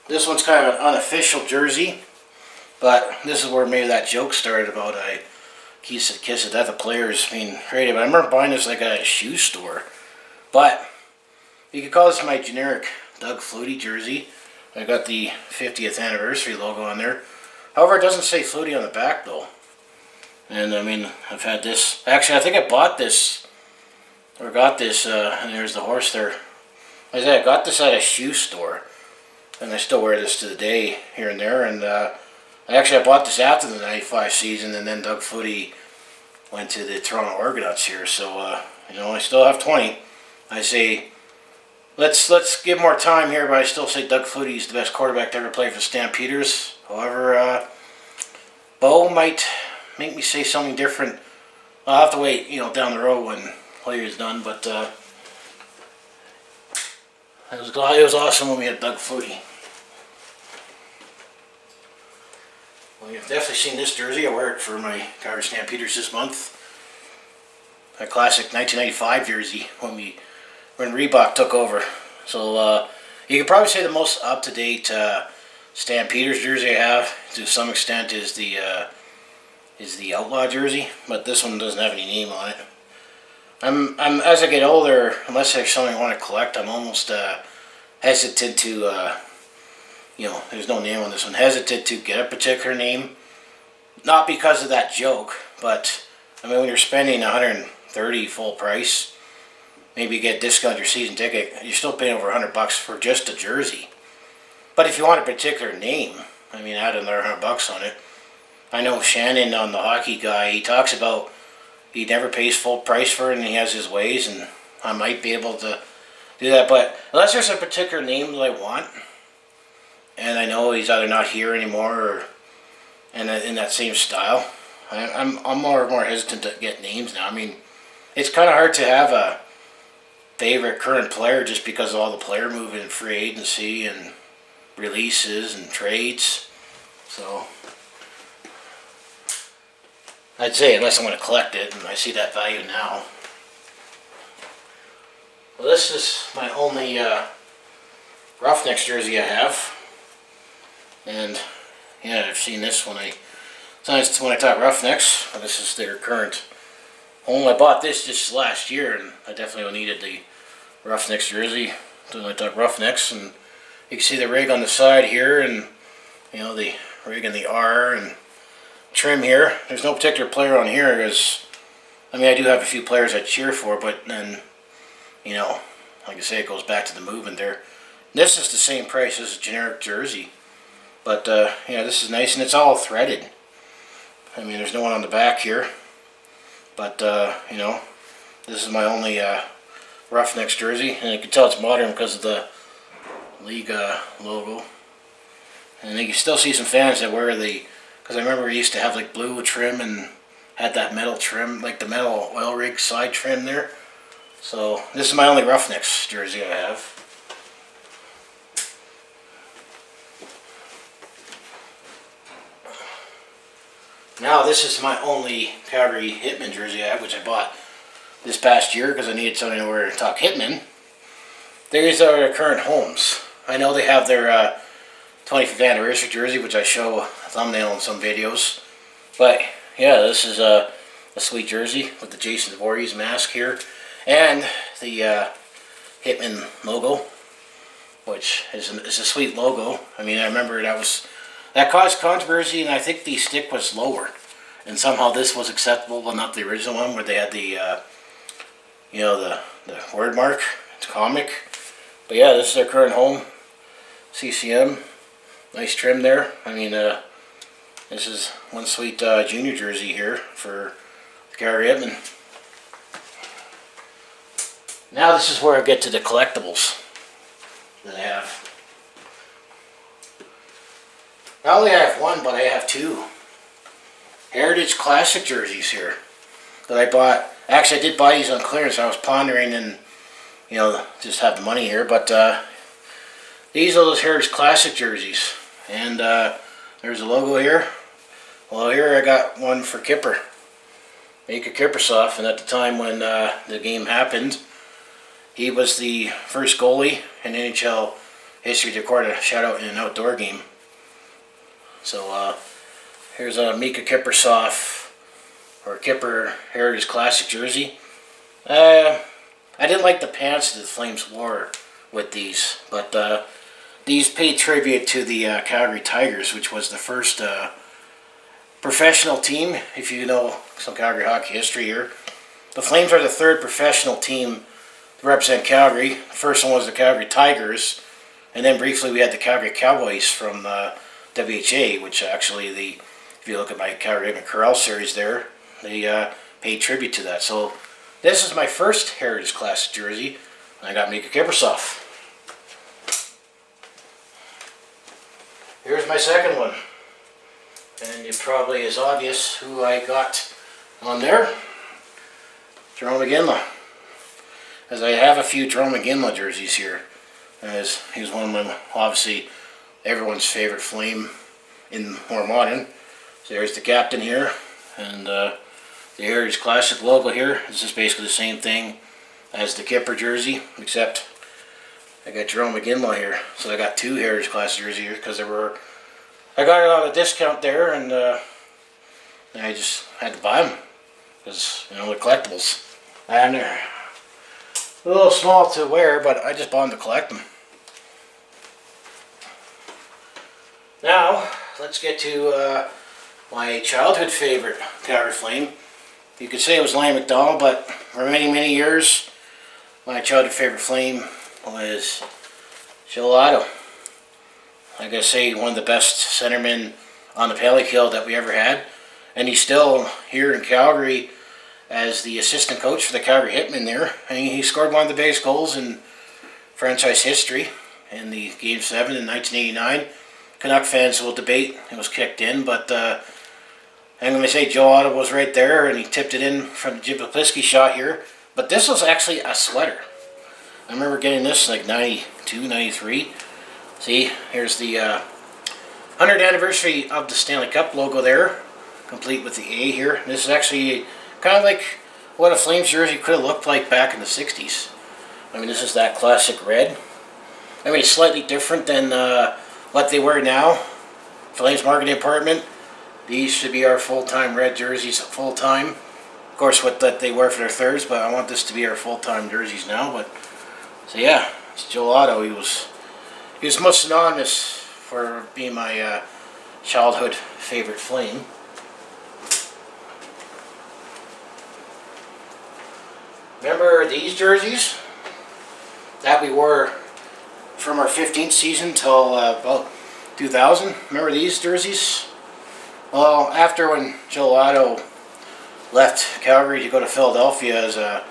This one's kind of an unofficial jersey, but this is where maybe that joke started about I kiss of death of players being creative. I remember buying this like at a shoe store, but you could call this my generic Doug Flutie jersey. I got the 50th anniversary logo on there. However, it doesn't say Flutie on the back though. And I mean, I've had this. Actually, I think I bought this or got this, and there's the horse there. I said I got this at a shoe store. And I still wear this to the day here and there. And I bought this after the 95 season, and then Doug Flutie went to the Toronto Argonauts here. So, I still have 20. I say, let's give more time here, but I still say Doug Flutie's the best quarterback to ever play for the Stampeders. However, Bo might make me say something different I'll have to wait, down the road when play is done. But it was awesome when we had Doug Flutie. Well, you've definitely seen this jersey. I wear it for my Calgary Stampeders this month. A classic 1995 jersey when Reebok took over. So you could probably say the most up-to-date Stampeders jersey I have, to some extent, is the Outlaw jersey, but this one doesn't have any name on it. I'm as I get older, unless there's something I want to collect, I'm almost hesitant to, there's no name on this one, hesitant to get a particular name. Not because of that joke, but I mean, when you're spending $130 full price, maybe you get a discount your season ticket, you're still paying over $100 for just a jersey. But if you want a particular name, I mean, add another $100 on it. I know Shannon on the hockey guy, he talks about he never pays full price for it and he has his ways, and I might be able to do that. But unless there's a particular name that I want, and I know he's either not here anymore or in that same style, I'm more and more hesitant to get names now. I mean, it's kind of hard to have a favorite current player just because of all the player movement and free agency and releases and trades. So I'd say unless I'm going to collect it, and I see that value now. Well, this is my only Roughnecks jersey I have, and yeah, I've seen this when I talk Roughnecks. But this is their current home. I bought this just last year, and I definitely needed the Roughnecks jersey when I talk Roughnecks. And you can see the rig on the side here, and the rig and the R and trim here. There's no particular player on here, because I mean, I do have a few players I cheer for, but then like I say, it goes back to the movement there. This is the same price as a generic jersey, but yeah, this is nice, and it's all threaded. I mean, there's no one on the back here, but this is my only Roughnecks jersey, and you can tell it's modern because of the league logo. And you can still see some fans that wear because I remember we used to have like blue trim and had that metal trim, like the metal oil rig side trim there. So this is my only Roughnecks jersey I have. Now this is my only Calgary Hitman jersey I have, which I bought this past year because I needed something to wear to talk Hitman. These are their current homes. I know they have their 25th anniversary jersey, which I show a thumbnail in some videos. But yeah, this is a sweet jersey with the Jason Voorhees mask here, and the Hitman logo, which is a sweet logo. I mean, I remember that caused controversy, and I think the stick was lower, and somehow this was acceptable, but not the original one where they had the the word mark. It's comic. But yeah, this is their current home. CCM, nice trim there. I mean, this is one sweet junior jersey here for Calgary Hitman. Now this is where I get to the collectibles that I have. Not only I have one, but I have two Heritage Classic jerseys here that I bought. Actually, I did buy these on clearance. I was pondering and just have the money here, but these are those Heritage Classic jerseys, and there's a logo here. Well, here I got one for Kipper, Mika Kiprusoff, and at the time when the game happened, he was the first goalie in NHL history to record a shutout in an outdoor game. So here's a Mika Kiprusoff or Kipper Heritage Classic jersey. I didn't like the pants that the Flames wore with these, but these pay tribute to the Calgary Tigers, which was the first professional team. If you know some Calgary hockey history here, the Flames are the third professional team to represent Calgary. The first one was the Calgary Tigers, and then briefly we had the Calgary Cowboys from WHA, which actually if you look at my Calgary Hitman Corral series there, they paid tribute to that. So this is my first Heritage Classic jersey. I got Mika Kiprusoff. Here's my second one. And it probably is obvious who I got on there. Jarome Iginla. As I have a few Jarome Iginla jerseys here. As he was one of my, obviously, everyone's favorite Flame in more modern. So there's the captain here, and the Heritage Classic logo here. This is basically the same thing as the Kipper jersey, except I got Jarome Iginla here. So I got two Heritage Classic jerseys here because I got it on a discount there, and I just had to buy them because, you know, they're collectibles. And they're a little small to wear, but I just bought them to collect them. Now, let's get to my childhood favorite Calgary Flame. You could say it was Liam McDonald, but for many, many years, my childhood favorite Flame was Joe Otto. I gotta say, one of the best centermen on the penalty kill that we ever had. And he's still here in Calgary as the assistant coach for the Calgary Hitmen there. And he scored one of the biggest goals in franchise history in the Game 7 in 1989. Canuck fans will debate it was kicked in, but I'm going to say Joe Otto was right there, and he tipped it in from the Jim Popliski shot here. But this was actually a sweater. I remember getting this like 92, 93. See, here's the 100th anniversary of the Stanley Cup logo there, complete with the A here. This is actually kind of like what a Flames jersey could have looked like back in the 60s. I mean, this is that classic red. I mean, it's slightly different than what they wear now. Flames marketing department. These should be our full-time red jerseys, full-time. Of course, what that they wear for their thirds, but I want this to be our full-time jerseys now. But so yeah, it's Joe Otto. He was most synonymous for being my childhood favorite Flame. Remember these jerseys that we wore from our 15th season till about 2000? Remember these jerseys? Well, after when Joe Otto left Calgary to go to Philadelphia as a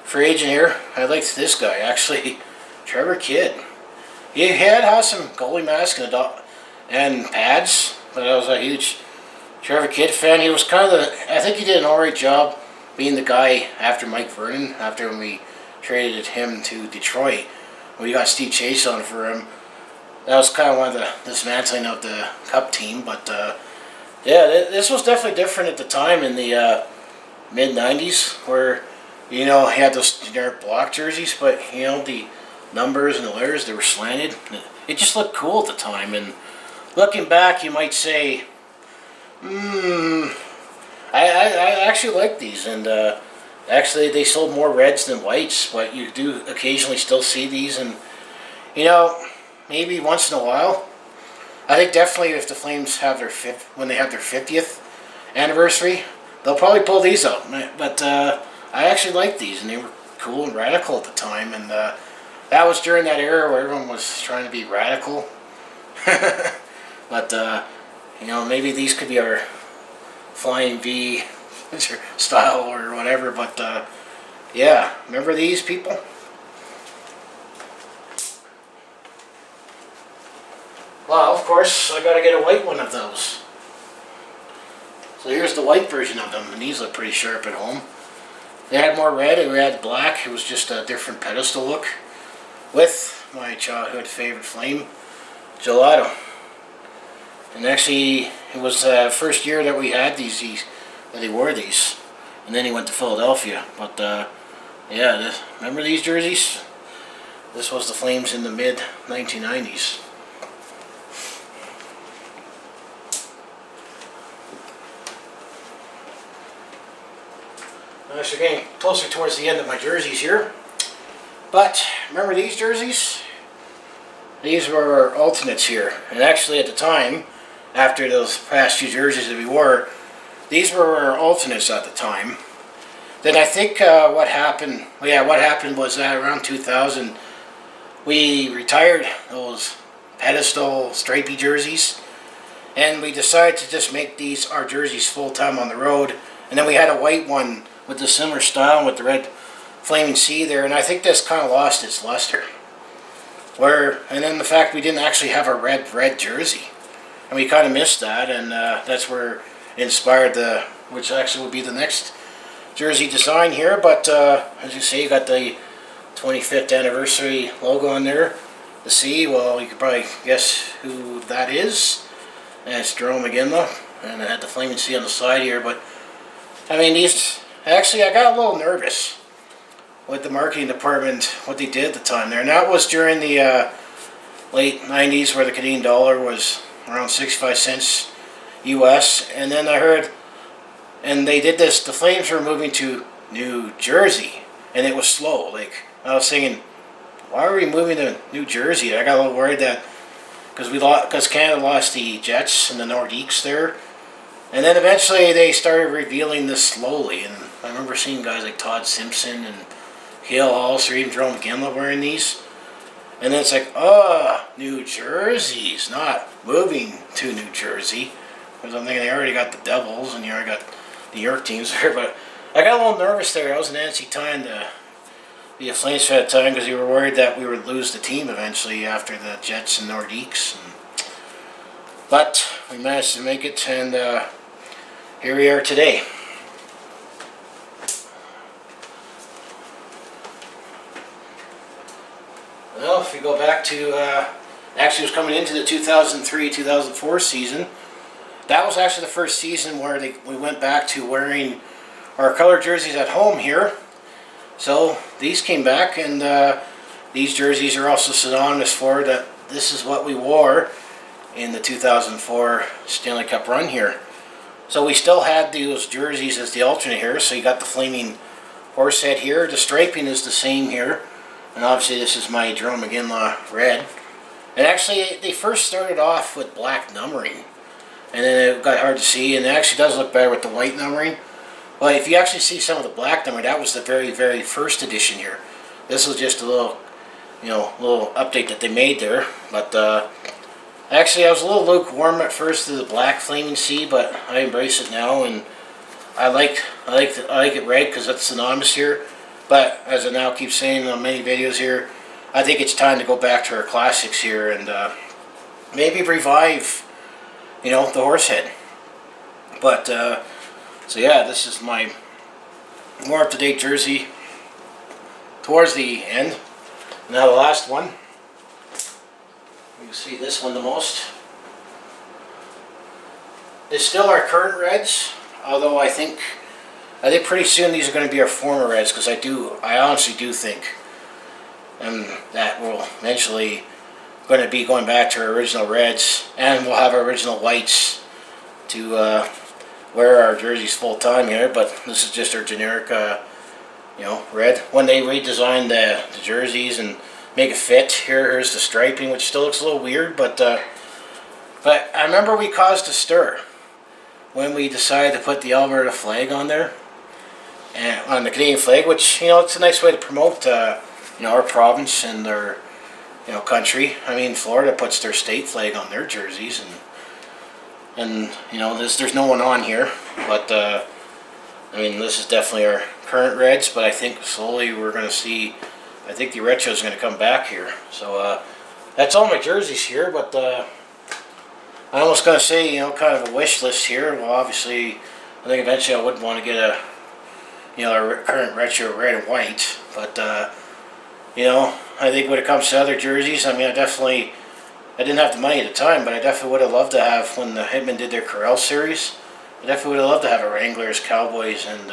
free agent here, I liked this guy actually, Trevor Kidd. He had some goalie mask and pads, but I was a huge Trevor Kidd fan. He was kind of I think he did an alright job being the guy after Mike Vernon, after when we traded him to Detroit. We got Steve Chase on for him. That was kind of one of the dismantling of the Cup team, but yeah, this was definitely different at the time in the mid-90s, where, you know, he had those generic block jerseys, but, you know, the numbers and the letters, they were slanted. It just looked cool at the time, and looking back, you might say, I actually like these, and actually they sold more reds than whites, but you do occasionally still see these, and, you know, maybe once in a while. I think definitely if the Flames have their when they have their 50th anniversary, they'll probably pull these out. But I actually liked these, and they were cool and radical at the time. And that was during that era where everyone was trying to be radical. But you know, maybe these could be our Flying V style or whatever. But yeah, remember these people? Well, of course, I gotta get a white one of those. So here's the white version of them, and these look pretty sharp at home. They had more red, and we had black. It was just a different pedestal look with my childhood favorite Flame, Joe Otto. And actually, it was the first year that we had these that he wore these, and then he went to Philadelphia. But yeah, remember these jerseys? This was the Flames in the mid 1990s. So getting closer towards the end of my jerseys here. But remember these jerseys? These were our alternates here. And actually at the time, after those past few jerseys that we wore, these were our alternates at the time. Then I think what happened was that around 2000, we retired those pedestal stripy jerseys. And we decided to just make these our jerseys full-time on the road. And then we had a white one with the similar style with the red flaming C there, and I think this kind of lost its luster. And then the fact we didn't actually have a red jersey, and we kind of missed that, and that's where it inspired which actually will be the next jersey design here, but as you see, you got the 25th anniversary logo on there. The C, well, you could probably guess who that is. And it's Jerome McGinley, and I had the flaming C on the side here, but I mean, these, actually I got a little nervous with the marketing department, what they did at the time there, and that was during the late 90s where the Canadian dollar was around 65 cents US, and then I heard, and they did this, the Flames were moving to New Jersey, and it was slow, like, I was thinking, why are we moving to New Jersey? I got a little worried that, because Canada lost the Jets and the Nordiques there, and then eventually they started revealing this slowly, and I remember seeing guys like Todd Simpson and Hale Halls or even Jerome McGinley wearing these. And then it's like, New Jersey's not moving to New Jersey. Because I'm thinking they already got the Devils and you already got the York teams there. But I got a little nervous there. I was in Nancy time to be a Flames fan at the time because we were worried that we would lose the team eventually after the Jets and Nordiques. But we managed to make it, and here we are today. Well, if you go back to, actually it was coming into the 2003-2004 season. That was actually the first season where we went back to wearing our color jerseys at home here. So these came back, and these jerseys are also synonymous for that. This is what we wore in the 2004 Stanley Cup run here. So we still had those jerseys as the alternate here. So you got the flaming horse head here. The striping is the same here. And obviously this is my Jerome McGinley red. And actually they first started off with black numbering. And then it got hard to see, and it actually does look better with the white numbering. But if you actually see some of the black numbering, that was the very, very first edition here. This was just a little, little update that they made there. But actually I was a little lukewarm at first to the black flaming C, but I embrace it now, and I like it red because that's synonymous here. But as I now keep saying on many videos here, I think it's time to go back to our classics here and maybe revive, the horse head. But so yeah, this is my more up-to-date jersey towards the end. Now the last one, you can see this one the most. It's still our current reds, although I think pretty soon these are going to be our former reds, because I honestly do think that we'll eventually going to be going back to our original reds, and we'll have our original whites to wear our jerseys full time here. But this is just our generic, red. When they redesigned the jerseys and make it fit, here's the striping, which still looks a little weird, but I remember we caused a stir when we decided to put the Alberta flag on there, and on the Canadian flag, which it's a nice way to promote our province and our country. I mean, Florida puts their state flag on their jerseys, and there's no one on here, but I mean, this is definitely our current reds, but I think slowly we're going to see, I think the retro is going to come back here. So that's all my jerseys here, but I almost going to say, kind of a wish list here. Well, obviously, I think eventually I would want to get a our current retro red and white, but I think when it comes to other jerseys, I mean, I didn't have the money at the time, but I definitely would have loved to have, when the Hitmen did their Corral series, I definitely would have loved to have a Wranglers, Cowboys, and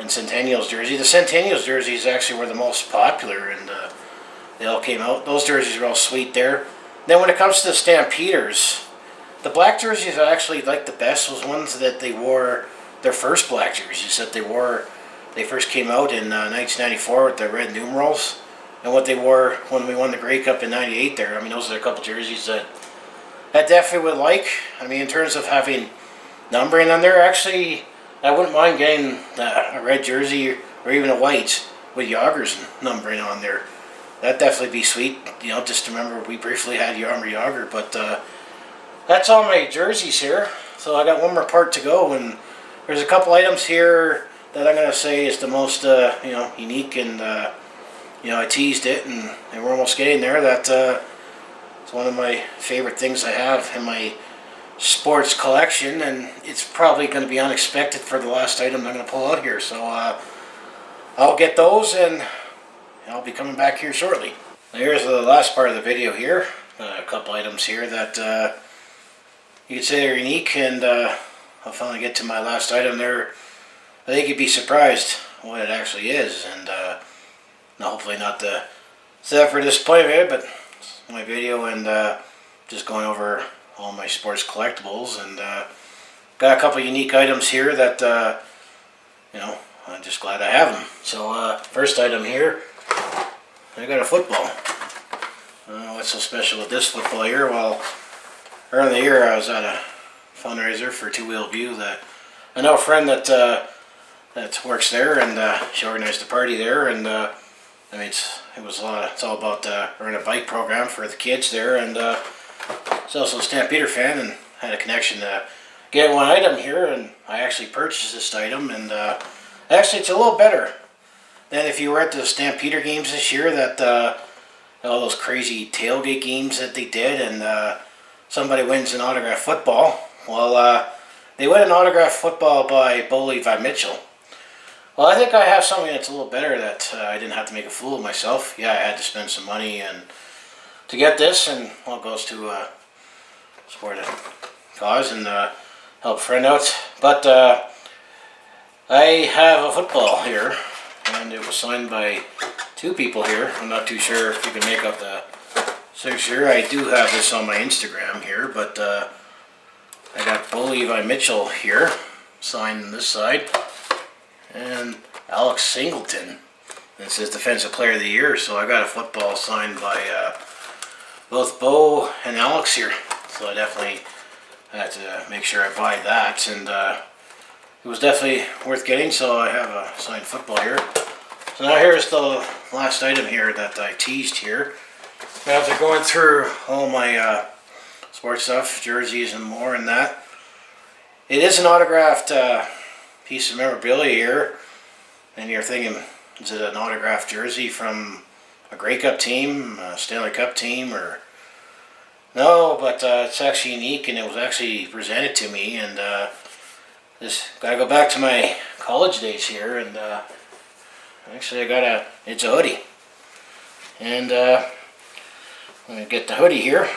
Centennials jersey. The Centennials jerseys actually were the most popular, and they all came out. Those jerseys were all sweet there. Then when it comes to the Stampeders, the black jerseys I actually liked the best was ones that they wore, their first black jerseys that they first came out in 1994 with the red numerals, and what they wore when we won the Grey Cup in '98 there. I mean, those are a couple jerseys that I definitely would like. I mean, in terms of having numbering on there, actually, I wouldn't mind getting a red jersey or even a white with Yager's numbering on there. That'd definitely be sweet, just to remember we briefly had Jaromir Jagr, but that's all my jerseys here. So I got one more part to go, and there's a couple items here that I'm going to say is the most, unique, and, I teased it, and we're almost getting there. That it's one of my favorite things I have in my sports collection, and it's probably going to be unexpected for the last item I'm going to pull out here. So I'll get those, and I'll be coming back here shortly. Here's the last part of the video here. A couple items here that you could say they're unique, and I'll finally get to my last item there. I think you'd be surprised what it actually is, and hopefully not the set for display, but my video and just going over all my sports collectibles, and got a couple unique items here that I'm just glad I have them. So first item here, I got a football. I don't know what's so special with this football here. Well, earlier in the year I was at a fundraiser for Two Wheel View. That I know a friend that works there, and she organized a party there, and I mean it's all about running a bike program for the kids there, and it's also a Stampeder fan, and had a connection to get one item here, and I actually purchased this item, and actually it's a little better than if you were at the Stampeder games this year, that all those crazy tailgate games that they did, and somebody wins an autographed football. Well, they win an autographed football by Bo Levi Mitchell. Well, I think I have something that's a little better, that I didn't have to make a fool of myself. Yeah, I had to spend some money and to get this, and well, it goes to support a cause and help a friend out. But I have a football here, and it was signed by two people here. I'm not too sure if you can make out the signature. I do have this on my Instagram here, but I got Bo Levi Mitchell here, signed on this side, and Alex Singleton. It says Defensive Player of the Year, so I got a football signed by both Bo and Alex here. So I definitely had to make sure I buy that, and it was definitely worth getting, so I have a signed football here. So now here's the last item here that I teased here. After going through all my sports stuff, jerseys and more and that, it is an autographed piece of memorabilia here, and you're thinking, is it an autographed jersey from a Grey Cup team, a Stanley Cup team, or no? But it's actually unique, and it was actually presented to me, and this gotta go back to my college days here, and actually it's a hoodie, and I'm gonna get the hoodie here,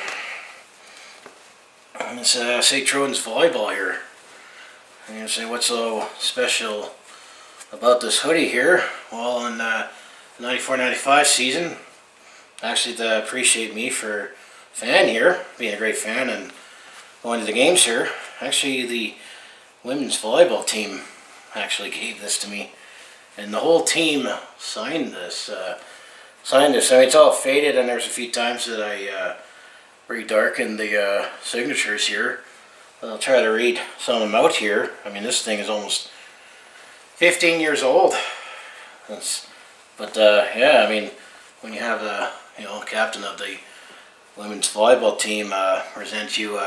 and it's St. Trojans volleyball here. I'm going to say, what's so special about this hoodie here? Well, in the 94-95 season, actually to appreciate me for fan here, being a great fan and going to the games here, actually the women's volleyball team actually gave this to me, and the whole team signed this. I mean, it's all faded, and there's a few times that I redarkened the signatures here. I'll try to read some of them out here. I mean, this thing is almost 15 years old. Yeah, I mean, when you have the captain of the women's volleyball team present you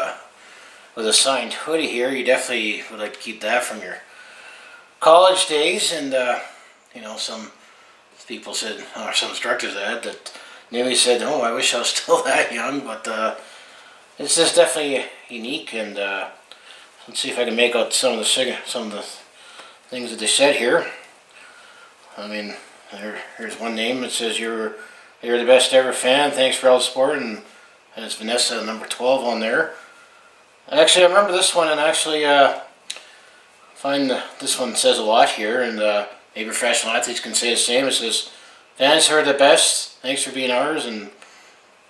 with a signed hoodie here, you definitely would like to keep that from your college days. And some people said, or some instructors had, that nearly said, "Oh, I wish I was still that young." But it's just definitely unique, and let's see if I can make out some of the things that they said here. I mean, here's one name. It says, "You're the best ever fan. Thanks for all the support," and it's Vanessa, number 12, on there. Actually, I remember this one, and actually find this one says a lot here, and maybe professional athletes can say the same. It says, "Fans are the best. Thanks for being ours," and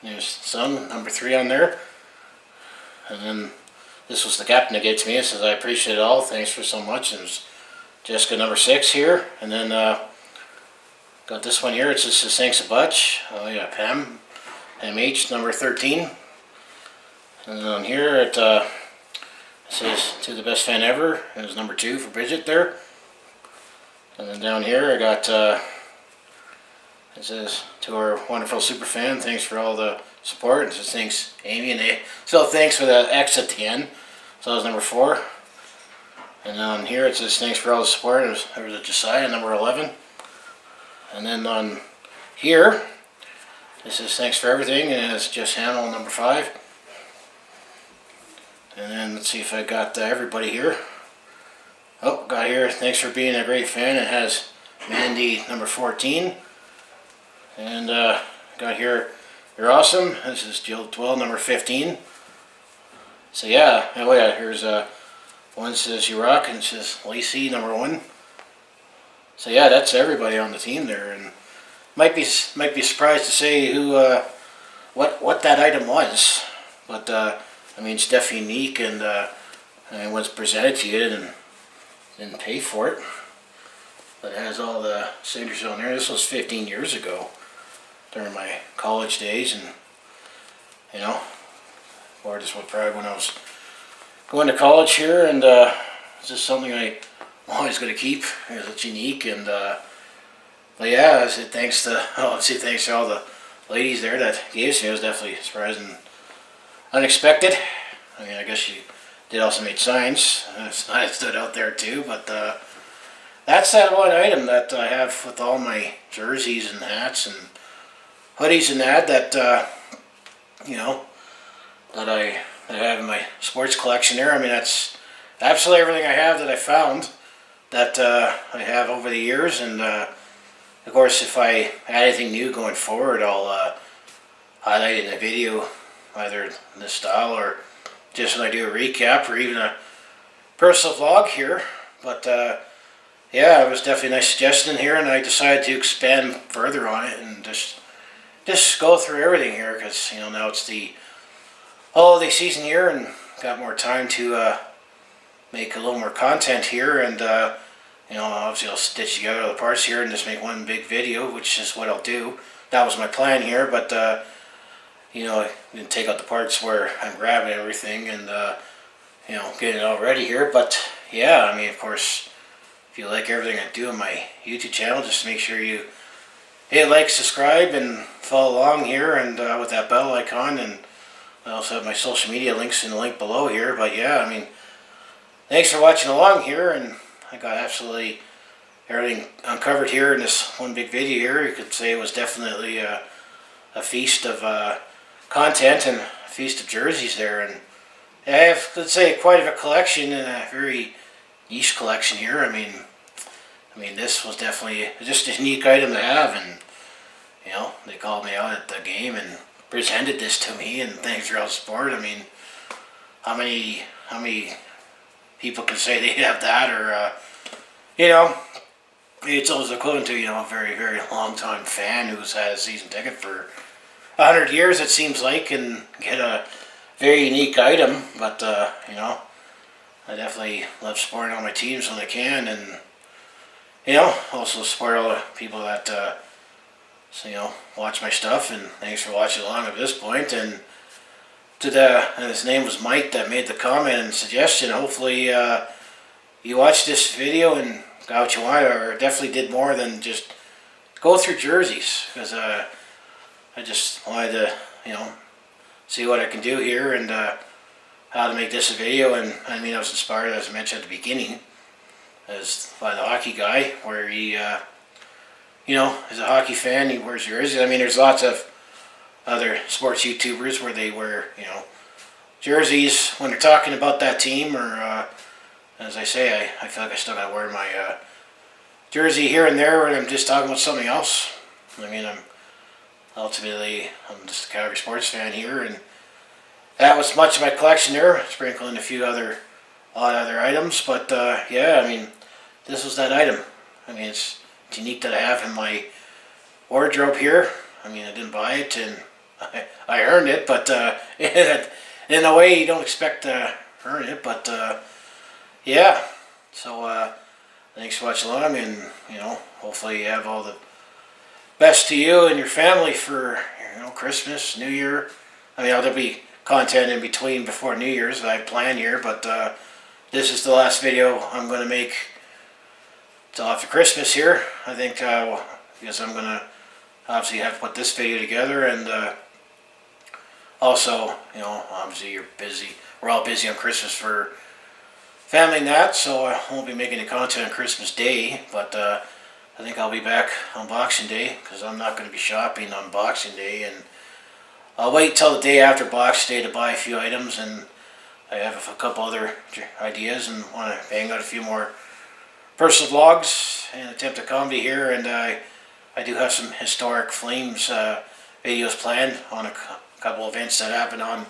there's son, number 3, on there. And then this was the captain that gave it to me. It says, "I appreciate it all. Thanks for so much." And it's Jessica, number 6, here. And then got this one here. It says, "Thanks a bunch." Oh yeah, Pam, MH, number 13. And then on here it says, "To the best fan ever." And it's number 2 for Bridget there. And then down here I got it says, "To our wonderful super fan, thanks for all the support." And it says, "Thanks, Amy," and they still thanks for the X at the end. So that was number 4. And then on here it says, "Thanks for all the support." There was a Josiah, number 11. And then on here it says, "Thanks for everything," and it's Jess Hamill, number 5. And then let's see if I got everybody here. Oh, got here. Thanks for being a great fan. It has Mandy number 14. And got here. You're awesome. This is Jill Dwell number 15. So yeah, oh yeah, here's one says you rock and it says Lacey number 1. So yeah, that's everybody on the team there, and might be surprised to say who what that item was, but I mean, it's definitely unique, and it was presented to you and didn't pay for it, but it has all the signatures on there. This was 15 years ago during my college days, and you know, or just probably when I was going to college here, and it's just something I'm always going to keep because it's unique. And but yeah, I said thanks to thanks to all the ladies there that gave it to me. It was definitely surprising, unexpected. I mean, I guess you did also make signs. It stood out there too, but that's that one item that I have with all my jerseys and hats and hoodies and that you know, that I have in my sports collection there. I mean, that's absolutely everything I have that I found that I have over the years. And of course, if I add anything new going forward, I'll highlight it in a video, either in this style or just when I do a recap or even a personal vlog here. But yeah, it was definitely a nice suggestion here, and I decided to expand further on it and just go through everything here, because you know, now it's the holiday season here and got more time to make a little more content here, and you know, obviously I'll stitch together all the parts here and just make one big video, which is what I'll do. That was my plan here, but you know, I didn't take out the parts where I'm grabbing everything and you know, getting it all ready here. But yeah, I mean, of course, if you like everything I do on my YouTube channel, just make sure you hit like, subscribe, and follow along here, and with that bell icon. And I also have my social media links in the link below here. But yeah, I mean, thanks for watching along here, and I got absolutely everything uncovered here in this one big video here. You could say it was definitely a feast of content and a feast of jerseys there. And I have, let's say, quite of a collection, and a very niche collection here. I mean, this was definitely just a unique item to have, and you know, they called me out at the game and presented this to me, and thanks for all the support. I mean, how many people can say they have that, or you know, it's always equivalent to, you know, a very, very long time fan who's had a season ticket for 100 years, it seems like, and get a very unique item. But you know, I definitely love supporting all my teams when I can, and you know, also support all the people that so, you know, watch my stuff. And thanks for watching along at this point. And to and his name was Mike that made the comment and suggestion. Hopefully you watched this video and got what you wanted, or definitely did more than just go through jerseys, because I just wanted to, you know, see what I can do here, and how to make this a video. And I mean, I was inspired, as I mentioned at the beginning, as by the hockey guy, where he you know, is a hockey fan, he wears jerseys. I mean, there's lots of other sports YouTubers where they wear, you know, jerseys when they're talking about that team, or as I say, I feel like I still gotta wear my jersey here and there when I'm just talking about something else. I mean, I'm just a Calgary sports fan here, and that was much of my collection there, sprinkling a few odd other items. But yeah, I mean, this was that item. I mean, it's unique that I have in my wardrobe here. I mean, I didn't buy it, and I earned it, but in a way you don't expect to earn it. But yeah, so thanks for watching along, and you know, hopefully you have all the best to you and your family for, you know, Christmas, New Year. I mean, there'll be content in between before New Year's that I plan here, but this is the last video I'm going to make till after Christmas here, I think, because I'm going to obviously have to put this video together, and also, you know, obviously you're busy. We're all busy on Christmas for family and that, so I won't be making any content on Christmas Day, but I think I'll be back on Boxing Day, because I'm not going to be shopping on Boxing Day, and I'll wait till the day after Boxing Day to buy a few items, and I have a couple other ideas and want to bang out a few more personal vlogs and attempt a comedy here. And I do have some historic Flames videos planned on a couple events that happened on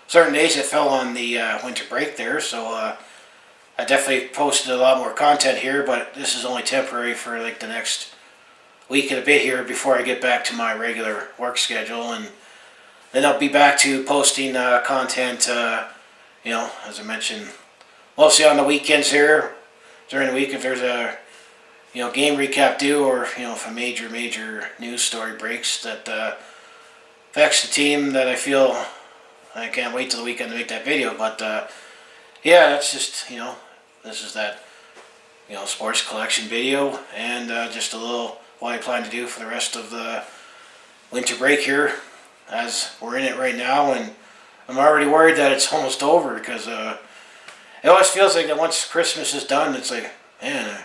certain days that fell on the winter break there. So I definitely posted a lot more content here, but this is only temporary for like the next week and a bit here before I get back to my regular work schedule, and then I'll be back to posting content, as I mentioned, mostly on the weekends here. During the week, if there's a game recap due, or if a major news story breaks that affects the team, that I feel I can't wait till the weekend to make that video. But yeah, that's just this is that sports collection video, and just a little what I plan to do for the rest of the winter break here, as we're in it right now. And I'm already worried that it's almost over, because it always feels like that once Christmas is done, it's like, man,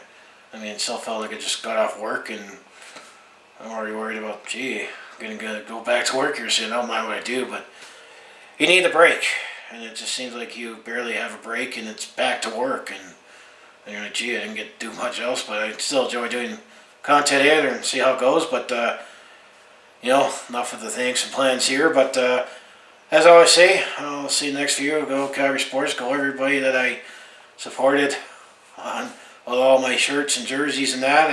it still felt like I just got off work, and I'm already worried about, gee, I'm gonna go back to work here soon. I don't mind what I do, but you need a break, and it just seems like you barely have a break, and it's back to work, and you're like, gee, I didn't get to do much else, but I still enjoy doing content here and see how it goes. But enough of the thanks and plans here. But as I always say, I'll see you next video. Go Calgary Sports. Go everybody that I supported on with all my shirts and jerseys and that.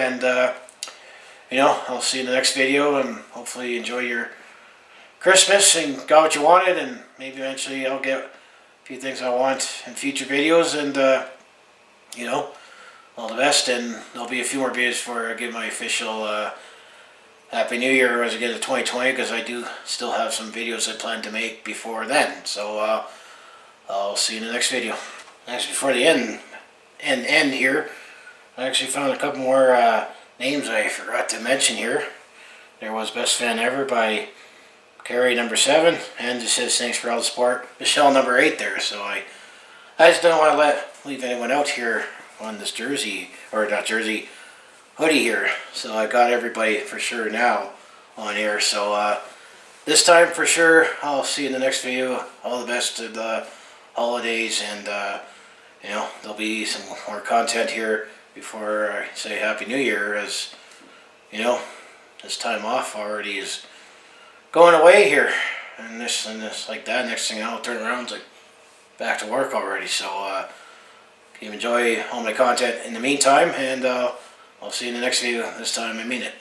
And I'll see you in the next video, and hopefully you enjoy your Christmas and got what you wanted, and maybe eventually I'll get a few things I want in future videos. And all the best, and there'll be a few more videos before I give my official Happy New Year as I get to 2020, because I do still have some videos I plan to make before then. So I'll see you in the next video. Actually, before the end here, I actually found a couple more names I forgot to mention here. There was Best Fan Ever by Carrie number 7, and it says thanks for all the support, Michelle number 8 there. So I just don't want to leave anyone out here on this jersey, or not jersey, hoodie here. So I got everybody for sure now on air. So this time for sure, I'll see you in the next video. All the best to the holidays, and there'll be some more content here before I say Happy New Year, as this time off already is going away here, and this like that. Next thing I'll turn around, it's like back to work already. So you enjoy all my content in the meantime, and I'll see you in the next video. This time I mean it.